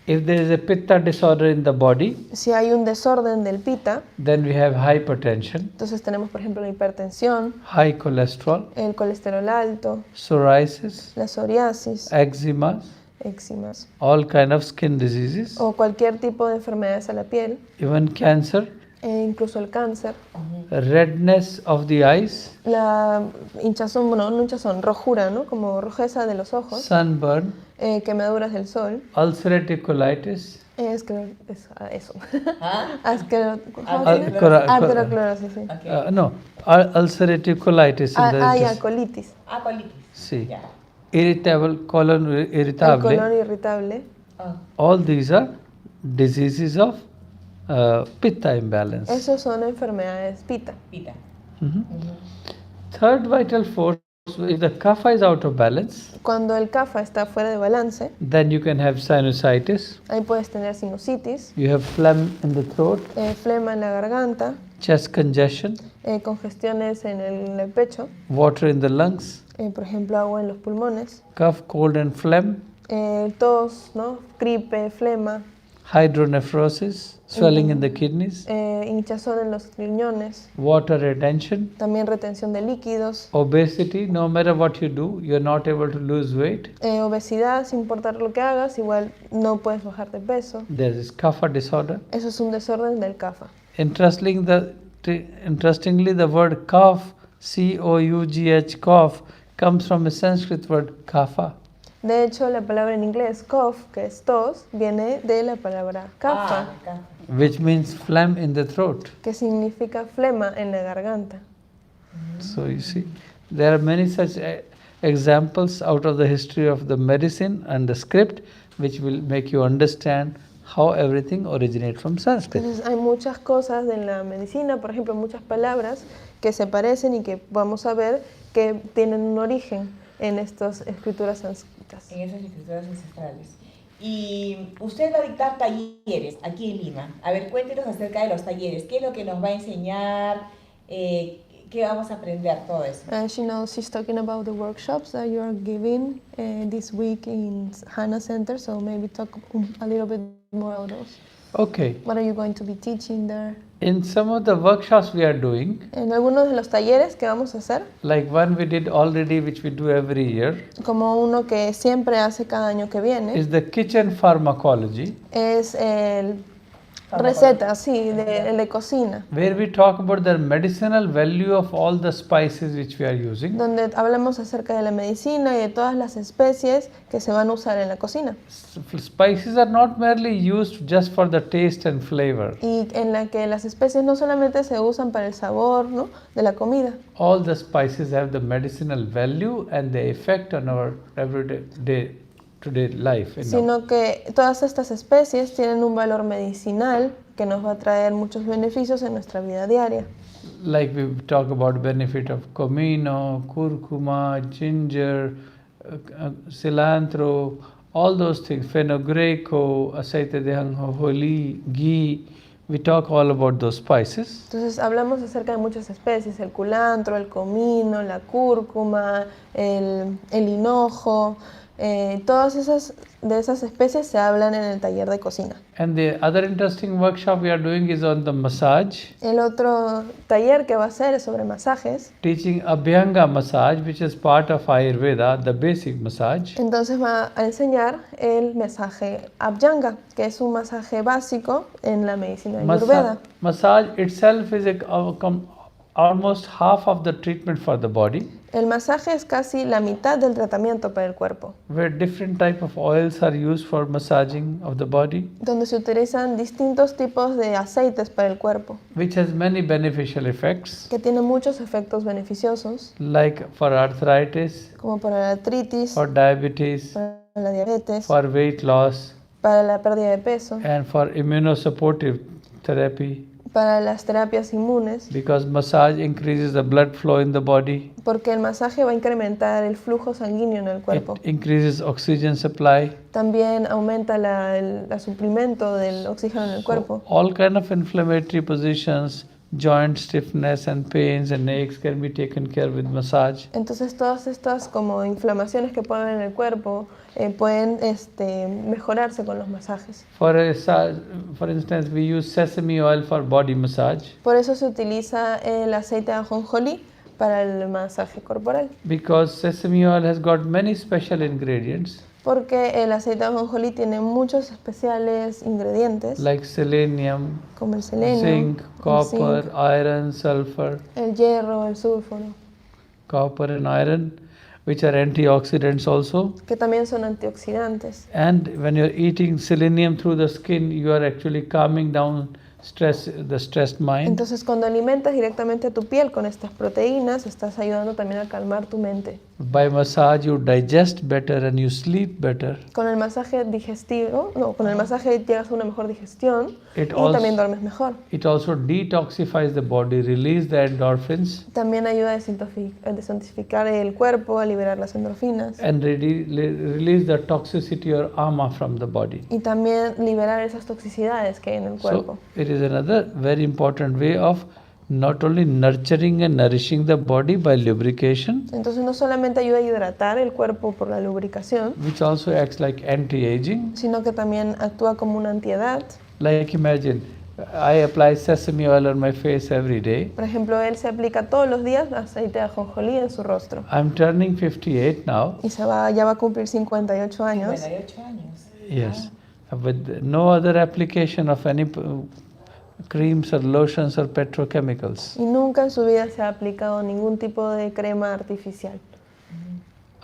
If there is a pitta disorder in the body, Si hay un desorden del pita, then we have hypertension, entonces tenemos, por ejemplo, la hipertensión, high cholesterol, el colesterol alto, psoriasis, la psoriasis, eczema, eczemas all kind of skin diseases, o cualquier tipo de enfermedades a la piel, even cancer, incluso el cáncer, redness of the eyes, la hinchazón, bueno, no hinchazón, rojura, ¿no? Como rojeza de los ojos, sunburn, quemaduras del sol, ulcerative colitis, eso. ¿Ah? Arteriosclerosis, sí. Ok. no, ulcerative colitis in the intestine. Colitis. Ah, colitis. Sí. Ya. Irritable, colon El irritable. colon irritable. Ah. All these are diseases of pitta imbalance. Esos son enfermedades pita. Pita. Third vital force, if the kapha is out of balance, Cuando el kapha está fuera de balance, then you can have sinusitis, ahí puedes tener sinusitis, you have phlegm in the throat, flema en la garganta, chest congestion, congestiones en el pecho, water in the lungs, por ejemplo agua en los pulmones, cough, cold and phlegm, tos, ¿no? Gripe, flema, hydronephrosis, swelling in the kidneys, hinchazón en los riñones, water retention, también retención de líquidos, obesity. No matter what you do, you're not able to lose weight. obesidad, sin importar lo que hagas, igual no puedes bajar de peso. There is kapha disorder. Eso es un desorden del kapha. Interestingly, the word cough, C-O-U-G-H, cough, comes from a Sanskrit word kapha. De hecho, la palabra en inglés cough, que es tos, viene de la palabra kapha, Acá. Which means phlegm in the throat. que significa flema en la garganta. So you see, there are many such examples out of the history of the medicine and the script, which will make you understand how everything originates from Sanskrit. Entonces hay muchas cosas en la medicina, por ejemplo, muchas palabras que se parecen y que vamos a ver que tienen un origen en estas escrituras sánscritas. En esas escrituras ancestrales. Y usted va a dictar talleres aquí en Lima. A ver, cuéntenos acerca de los talleres. ¿Qué es lo que nos va a enseñar? ¿Qué vamos a aprender? Todo eso. She knows she's talking about the workshops that you are giving this week in Hana Center, so maybe talk a little bit more about those. Okay. What are you going to be teaching there? In some of the workshops we are doing, En algunos de los talleres que vamos a hacer, like one we did already, which we do every year, como uno que siempre hace cada año que viene, is the kitchen pharmacology, es el receta, sí, de cocina, where we talk about the medicinal value of all the spices which we are using. donde hablamos acerca de la medicina y de todas las especies que se van a usar en la cocina. Spices are not merely used just for the taste and flavor. Y en la que las especies no solamente se usan para el sabor, ¿no?, de la comida, All the spices have the medicinal value and the effect on our everyday today life. sino que todas estas especies tienen un valor medicinal que nos va a traer muchos beneficios en nuestra vida diaria. Like we talk about benefit of comino, curcuma, ginger, cilantro, all those things, fenugreco, aceite de ajonjolí, ghee. We talk all about those spices. Entonces hablamos acerca de muchas especies, el culantro, el comino, la cúrcuma, el hinojo, todas esas especies se hablan en el taller de cocina. And the other interesting workshop we are doing is on the massage, El otro taller que va a ser es sobre masajes. teaching Abhyanga massage, which is part of Ayurveda, the basic massage. Entonces va a enseñar el masaje Abhyanga, que es un masaje básico en la medicina ayurveda. Massage itself is almost half of the treatment for the body, El masaje es casi la mitad del tratamiento para el cuerpo, where different type of oils are used for massaging of the body, donde se utilizan distintos tipos de aceites para el cuerpo, which has many beneficial effects, que tienen muchos efectos beneficiosos, like for arthritis, como para la artritis, for diabetes, para la diabetes, for weight loss, para la pérdida de peso, and for immunosupportive therapy, para las terapias inmunes, because massage increases the blood flow in the body, porque el masaje va a incrementar el flujo sanguíneo en el cuerpo. it increases oxygen supply. También aumenta el suplemento del oxígeno en el cuerpo. All kind of inflammatory positions, joint stiffness and pains and aches can be taken care with massage. Entonces todas estas como inflamaciones que pueden haber en el cuerpo pueden mejorarse con los masajes. For instance, we use sesame oil for body massage Por eso se utiliza el aceite de ajonjolí para el masaje corporal, because sesame oil has got many special ingredients Porque el aceite de ajonjolí tiene muchos especiales ingredientes, like selenium, como el selenio, zinc, el copper, zinc, iron, sulfur, el hierro, el sulfuro, copper and iron, which are antioxidants also. que también son antioxidantes. And when you're eating selenium through the skin, you are actually calming down stress, the stressed mind. Entonces, cuando alimentas directamente tu piel con estas proteínas, estás ayudando también a calmar tu mente. By massage, you digest better and you sleep better. Con el masaje digestivo, con el masaje llegas a una mejor digestión y también duermes mejor. It also detoxifies the body, release the endorphins, También ayuda a desintoxicar el cuerpo, a liberar las endorfinas. and release the toxicity or ama from the body. Y también liberar esas toxicidades que hay en el cuerpo. So it is another very important way of not only nurturing and nourishing the body by lubrication, Entonces no solamente ayuda a hidratar el cuerpo por la lubricación, which also acts like anti-aging. sino que también actúa como una antiedad. Like imagine, I apply sesame oil on my face every day. Por ejemplo, él se aplica todos los días aceite de ajonjolí en su rostro. I'm turning 58 now. Y ya va a cumplir 58 años. 58 años. Yes, with no other application of any creams or lotions or petrochemicals. Y nunca en su vida se ha aplicado ningún tipo de crema artificial.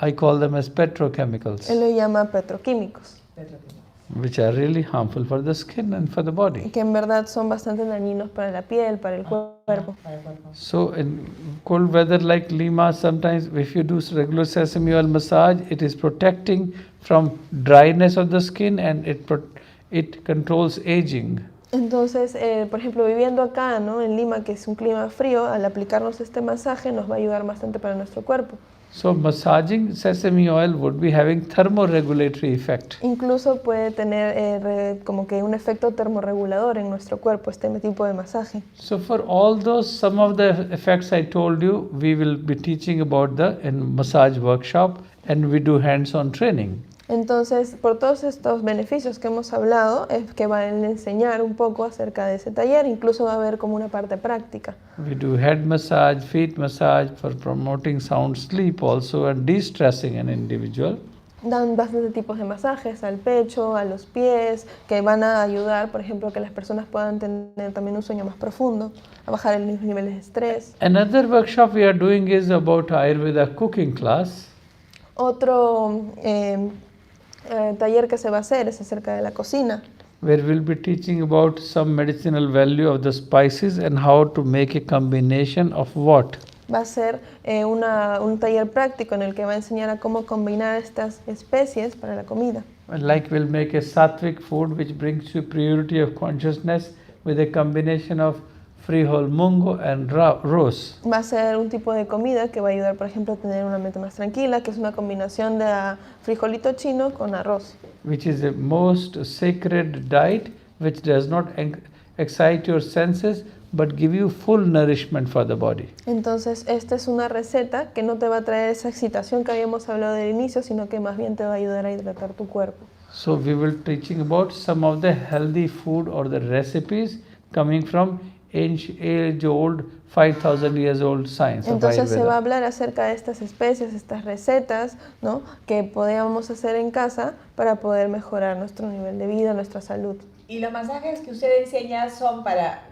I call them as petrochemicals, Él lo llama petroquímicos, which are really harmful for the skin and for the body. que en verdad son bastante dañinos para la piel, para el cuerpo. So in cold weather like Lima, sometimes if you do regular sesame oil massage, it is protecting from dryness of the skin and it controls aging. Entonces, por ejemplo, viviendo acá, ¿no? En Lima, que es un clima frío, al aplicarnos este masaje nos va a ayudar bastante para nuestro cuerpo. So massaging sesame oil would be having thermoregulatory effect. Incluso puede tener como que un efecto termorregulador en nuestro cuerpo, este tipo de masaje. So for all those, some of the effects I told you, we will be teaching about in massage workshop, and we do hands-on training. Entonces, por todos estos beneficios que hemos hablado, es que van a enseñar un poco acerca de ese taller, incluso va a haber como una parte práctica. We do head massage, feet massage for promoting sound sleep also and de-stressing an individual. Dan bastantes tipos de masajes al pecho, a los pies, que van a ayudar, por ejemplo, a que las personas puedan tener también un sueño más profundo, a bajar los niveles de estrés. Another workshop we are doing is about Ayurveda cooking class. Otro taller que se va a hacer es acerca de la cocina, where we'll be teaching about some medicinal value of the spices and how to make a combination of what. Va a ser un taller práctico en el que va a enseñar a cómo combinar estas especies para la comida. Like we'll make a sattvic food which brings you purity of consciousness with a combination of frijol mungo and rose. Va a ser un tipo de comida que va a ayudar, por ejemplo, a tener una mente más tranquila, que es una combinación de frijolito chino con arroz. Which is the most sacred diet which does not excite your senses but give you full nourishment for the body. Entonces, esta es una receta que no te va a traer esa excitación que habíamos hablado del inicio, sino que más bien te va a ayudar a hidratar tu cuerpo. So we will be teaching about some of the healthy food or the recipes coming from age-old, 5,000 years old science of Entonces se va a Ayurveda. hablar acerca de estas especies, estas recetas, ¿no? Que podemos hacer en casa para poder mejorar nuestro nivel de vida, nuestra salud. ¿Y los masajes que usted enseña son para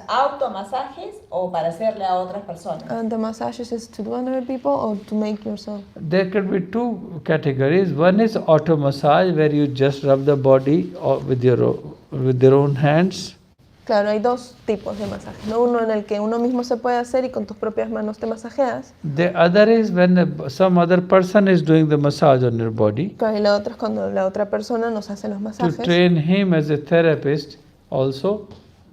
automasajes o para hacerle a otras personas? And the massages is to do other people or to make yourself? There could be two categories. One is auto massage where you just rub the body with your own hands. Claro, hay dos tipos de masajes, ¿no? Uno en el que uno mismo se puede hacer y con tus propias manos te masajeas. The other is when some other person is doing the massage on your body. Claro, y la otra es cuando la otra persona nos hace los To masajes. train him as a therapist also,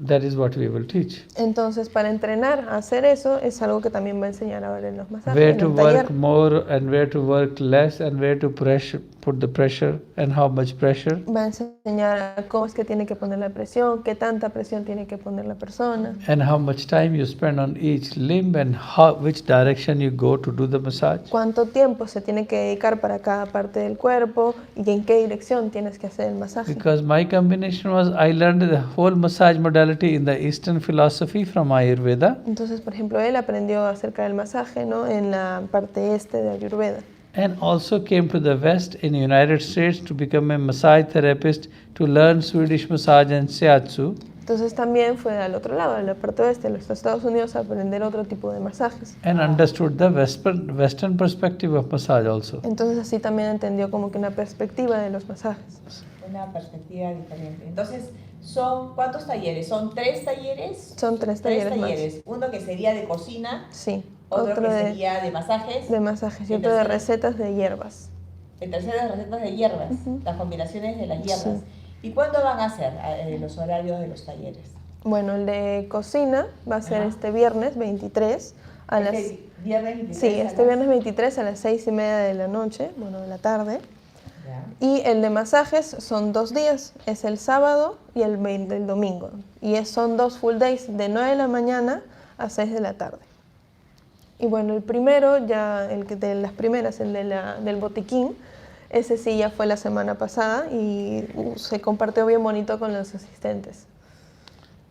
that is what we will teach. Entonces, para entrenar a hacer eso es algo que también va a enseñar ahora en los masajes, Where en to el taller. work more and where to work less and where to put the pressure and how much pressure. Va a enseñar a cómo es que tiene que poner la presión, qué tanta presión tiene que poner la persona, And how much time you spend on each limb and which direction you go to do the massage. cuánto tiempo se tiene que dedicar para cada parte del cuerpo y en qué dirección tienes que hacer el masaje. Because my combination was I learned the whole massage modality in the Eastern philosophy from Ayurveda. Entonces, por ejemplo, él aprendió acerca del masaje, ¿no? En la parte este de Ayurveda. and also came to the West in the United States to become a massage therapist to learn Swedish massage and shiatsu. Entonces también fue al otro lado, a la parte oeste de los Estados Unidos, a aprender otro tipo de masajes. And understood the Western perspective of massage also. Entonces así también entendió como que una perspectiva de los masajes. Una perspectiva diferente. Entonces, ¿cuántos talleres? ¿Son 3 talleres? Son 3 talleres más. Uno que sería de cocina. Sí. Otro que sería de masajes. De masajes y otro de recetas de hierbas. El tercero de recetas de hierbas, las combinaciones de las hierbas. Sí. ¿Y cuándo van a ser los horarios de los talleres? Bueno, el de cocina va a ser este viernes 23 a las... ¿Viernes 23? Sí, viernes 23 a las 6:30 de la noche, de la tarde. Ya. Y el de masajes son 2 días, es el sábado y el domingo. Y son 2 full days, de 9 de la mañana a 6 de la tarde. Y bueno, el primero, el de las primeras, el del botiquín, ese sí ya fue la semana pasada y se compartió bien bonito con los asistentes.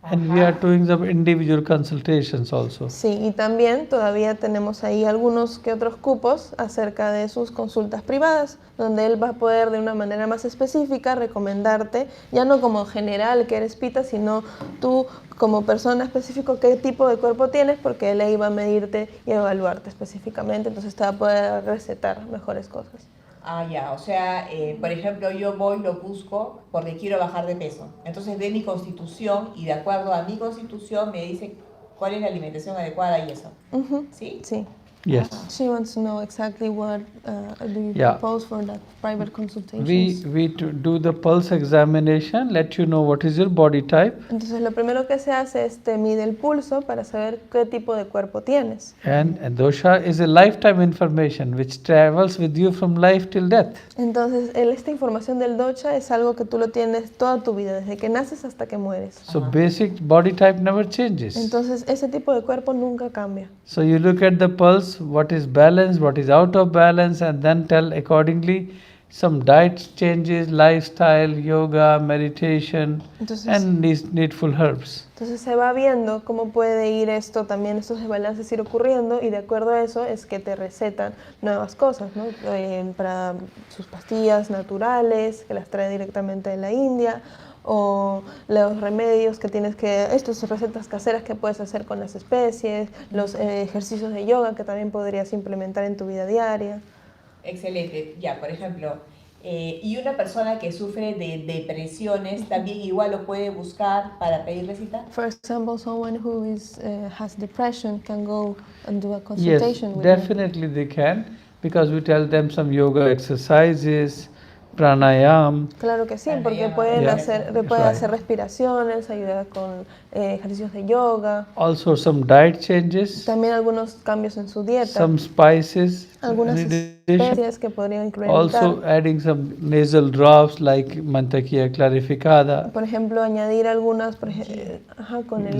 And we are doing the individual consultations also. Sí, y también todavía tenemos ahí algunos que otros cupos acerca de sus consultas privadas, donde él va a poder de una manera más específica recomendarte, ya no como general que eres pita, sino tú como persona específico qué tipo de cuerpo tienes, porque él ahí va a medirte y evaluarte específicamente, entonces te va a poder recetar mejores cosas. Ah, ya, o sea, por ejemplo, yo lo busco porque quiero bajar de peso. Entonces ve mi constitución y de acuerdo a mi constitución me dice cuál es la alimentación adecuada y eso. ¿Sí? Sí. Yes. She wants to know exactly what do you propose for that private consultation. We do the pulse examination, let you know what is your body type. Entonces lo primero que se hace es te mide el pulso para saber qué tipo de cuerpo tienes. And dosha is a lifetime information which travels with you from life till death. Entonces esta información del dosha es algo que tú lo tienes toda tu vida, desde que naces hasta que mueres. So basic body type never changes. Entonces ese tipo de cuerpo nunca cambia. So you look at the pulse, what is balanced, what is out of balance, and then tell accordingly some diet changes, lifestyle, yoga, meditation, and these needful herbs. Entonces se va viendo cómo puede ir esto, también estos desbalances ir ocurriendo, y de acuerdo a eso es que te recetan nuevas cosas, ¿no? Para sus pastillas naturales, que las trae directamente de la India, o los remedios que estas recetas caseras que puedes hacer con las especies, los ejercicios de yoga que también podrías implementar en tu vida diaria. Excelente. Ya, por ejemplo, y una persona que sufre de depresiones también igual lo puede buscar para pedirle cita. For example, someone who has depression can go and do a consultation with definitely they can, because we tell them some yoga exercises, pranayam. Claro que sí, porque pueden hacer respiraciones, ayudar con ejercicios de yoga. Also some diet changes. También algunos cambios en su dieta. Some spices. Algunas especies que podrían incluir. Also adding some nasal drops like mantequilla clarificada. Por ejemplo, añadir algunas, con el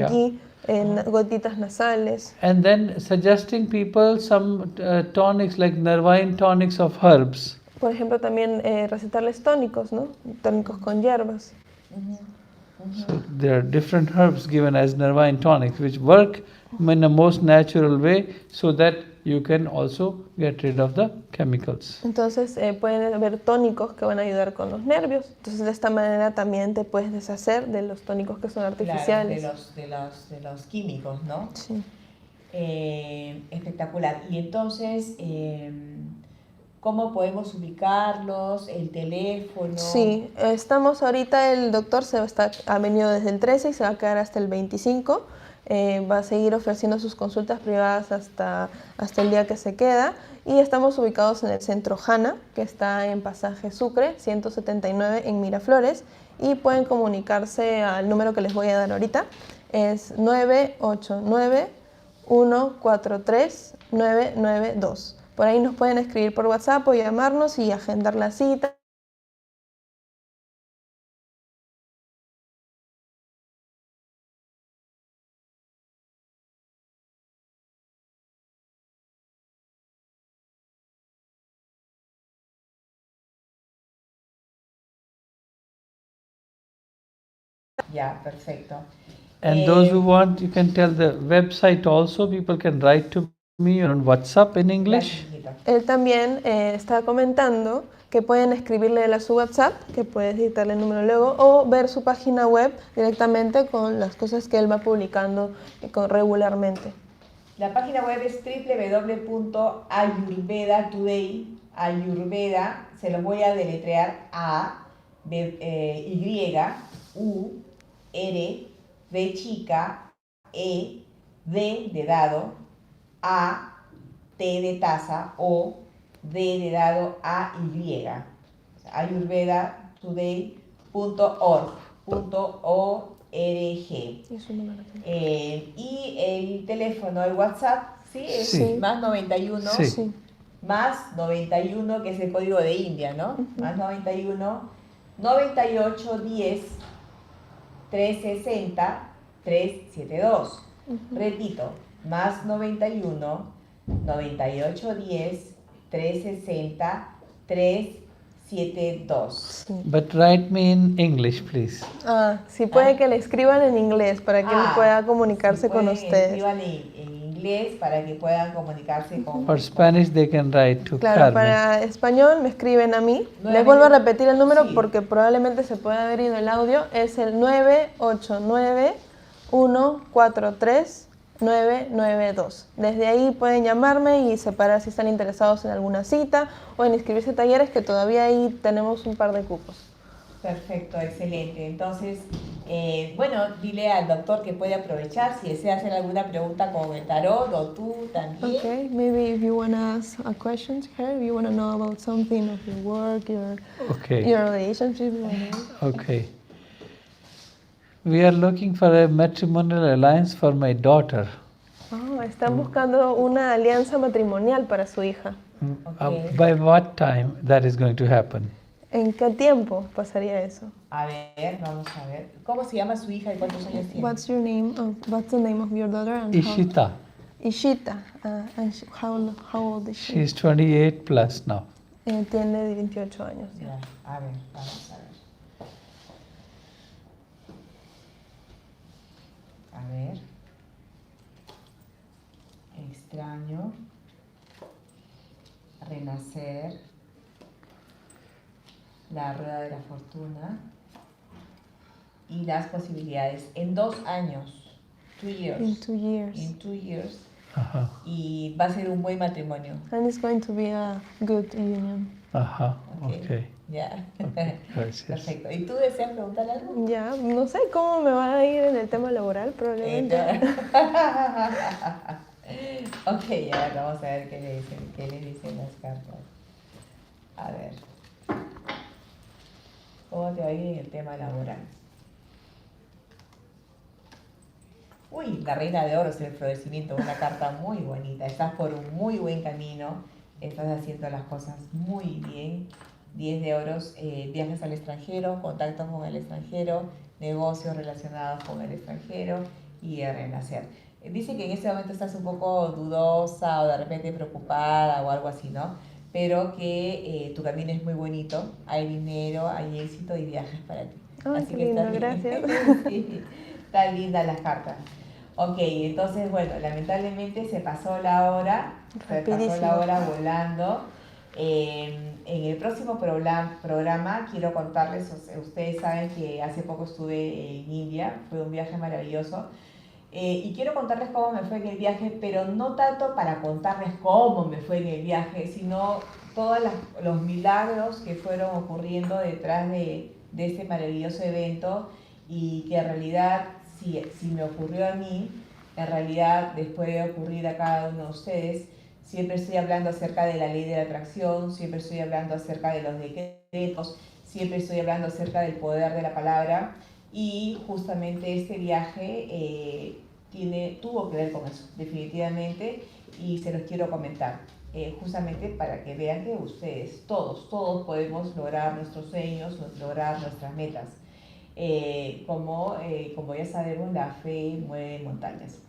ghee. En gotitas nasales. And then suggesting people some tonics like nervine tonics of herbs. Por ejemplo, también recetarles tónicos, ¿no? Tónicos con hierbas. So there are different herbs given as nervine tonics which work in the most natural way so that you can also get rid of the chemicals. Entonces pueden haber tónicos que van a ayudar con los nervios. Entonces de esta manera también te puedes deshacer de los tónicos que son artificiales. Claro, de los químicos, ¿no? Sí. Espectacular. Y entonces, ¿cómo podemos ubicarlos? ¿El teléfono? Sí, estamos ahorita, el doctor ha venido desde el 13 y se va a quedar hasta el 25. Va a seguir ofreciendo sus consultas privadas hasta el día que se queda, y estamos ubicados en el centro Hanna, que está en Pasaje Sucre 179 en Miraflores, y pueden comunicarse al número que les voy a dar ahorita, es 989-143-992. Por ahí nos pueden escribir por WhatsApp o llamarnos y agendar la cita. Ya, perfecto. And those who want, you can tell the website also, people can write to me on WhatsApp in English? Gracias, hijito. Él también está comentando que pueden escribirle a su WhatsApp, que puedes dictarle el número luego, o ver su página web directamente con las cosas que él va publicando regularmente. La página web es www.ayurvedatoday. Ayurveda, se los voy a deletrear Y, U, R, D chica, E, D de dado, A, T de taza, O, D de dado, A, Y. ayurvedatoday.org. Y su número también. Y el teléfono, el WhatsApp, ¿sí? Es Sí. más 91, Sí. Sí. más 91, que es el código de India, ¿no? Más 91, 98 10 360 372. Repito, más 91, 98 10 360 372. Sí. But write me in English, please. Sí, puede que le escriban en inglés para que él pueda comunicarse si con pueden, ustedes. escriban en inglés para que puedan comunicarse con... For Spanish, they can write to Claro, Carmen. para español me escriben a mí. Les Nuevamente. vuelvo a repetir el número Sí. porque probablemente se pueda haber ido el audio. Es el 989-143-992. Desde ahí pueden llamarme y separar si están interesados en alguna cita o en inscribirse a talleres, que todavía ahí tenemos un par de cupos. Perfecto, excelente. Entonces, bueno, dile al doctor que puede aprovechar si desea hacer alguna pregunta con el tarot o tú también. Okay, maybe if you want to ask a question to her, if you want to know about something of your work, your relationship, whatever. Okay. We are looking for a matrimonial alliance for my daughter. Están buscando una alianza matrimonial para su hija. Okay. By what time that is going to happen? ¿En qué tiempo pasaría eso? A ver, vamos a ver. ¿Cómo se llama su hija y cuántos años tiene? What's your name? What's the name of your daughter? And Ishita. Ishita. And how old is she? She is 28 plus now. Tiene 28 años. Ya. Ya, a ver, vamos a ver. A ver. Extraño. Renacer. La rueda de la fortuna. Y las posibilidades. En 2 años. 2 years. In 2 years. In 2 years. Ajá. Y va a ser un buen matrimonio. And it's going to be a good union. Ajá. Okay. Ya. Gracias. Perfecto. ¿Y tú deseas preguntar algo? Ya, no sé cómo me va a ir en el tema laboral, probablemente. Ok, ya vamos a ver qué le dicen las cartas. A ver. ¿Cómo te va a ir en el tema laboral? Uy, la reina de oro es el florecimiento, una carta muy bonita. Estás por un muy buen camino, estás haciendo las cosas muy bien. 10 de oros, viajes al extranjero, contactos con el extranjero, negocios relacionados con el extranjero y el renacer. Dice que en este momento estás un poco dudosa o de repente preocupada o algo así, ¿no? Pero que tu camino es muy bonito, hay dinero, hay éxito y viajes para ti. Ay, Así qué que lindo, estás bien. gracias. Sí, están lindas las cartas. Ok, entonces, bueno, lamentablemente se pasó la hora, volando. En el próximo programa quiero contarles, ustedes saben que hace poco estuve en India, fue un viaje maravilloso. Y quiero contarles cómo me fue en el viaje, pero no tanto para contarles cómo me fue en el viaje, sino todos los milagros que fueron ocurriendo detrás de este maravilloso evento y que en realidad, si me ocurrió a mí, en realidad les puede ocurrir a cada uno de ustedes. Siempre estoy hablando acerca de la ley de la atracción, siempre estoy hablando acerca de los decretos, siempre estoy hablando acerca del poder de la palabra. Y justamente este viaje tuvo que ver con eso, definitivamente, y se los quiero comentar, justamente para que vean que ustedes, todos podemos lograr nuestros sueños, lograr nuestras metas. Como ya sabemos, la fe mueve montañas.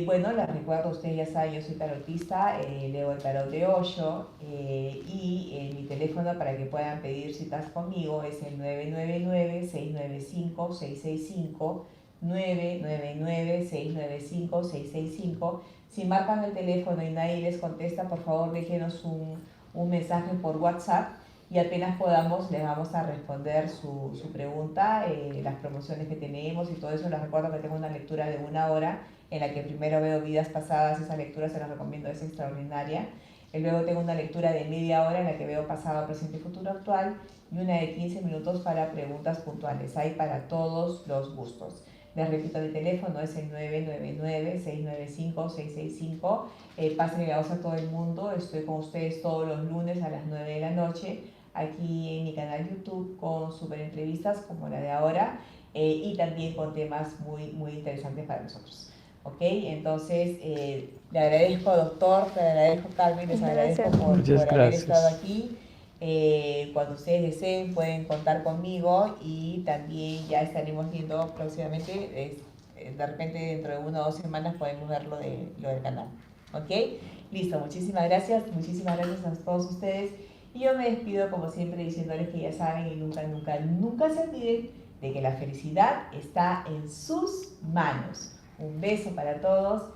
Bueno, les recuerdo, ustedes ya saben, yo soy tarotista, leo el tarot de Osho y mi teléfono para que puedan pedir citas conmigo es el 999-695-665, 999-695-665. Si marcan el teléfono y nadie les contesta, por favor déjenos un mensaje por WhatsApp y apenas podamos les vamos a responder su pregunta, las promociones que tenemos y todo eso. Les recuerdo que tengo una lectura de 1 hora en la que primero veo vidas pasadas, esa lectura se las recomiendo, es extraordinaria. Y luego tengo una lectura de media hora en la que veo pasado, presente y futuro actual, y una de 15 minutos para preguntas puntuales. Hay para todos los gustos. Les repito, el teléfono es el 999-695-665. Pásenle la voz a todo el mundo. Estoy con ustedes todos los lunes a las 9 de la noche, aquí en mi canal YouTube, con super entrevistas como la de ahora, y también con temas muy, muy interesantes para nosotros. ¿Ok? Entonces, le agradezco, doctor, le agradezco, Carmen, les agradezco por haber estado aquí. Cuando ustedes deseen pueden contar conmigo y también ya estaremos viendo próximamente, de repente dentro de 1 o 2 semanas podemos ver lo del canal. ¿Ok? Listo, muchísimas gracias a todos ustedes y yo me despido como siempre diciéndoles que ya saben y nunca, nunca, nunca se olviden de que la felicidad está en sus manos. Un beso para todos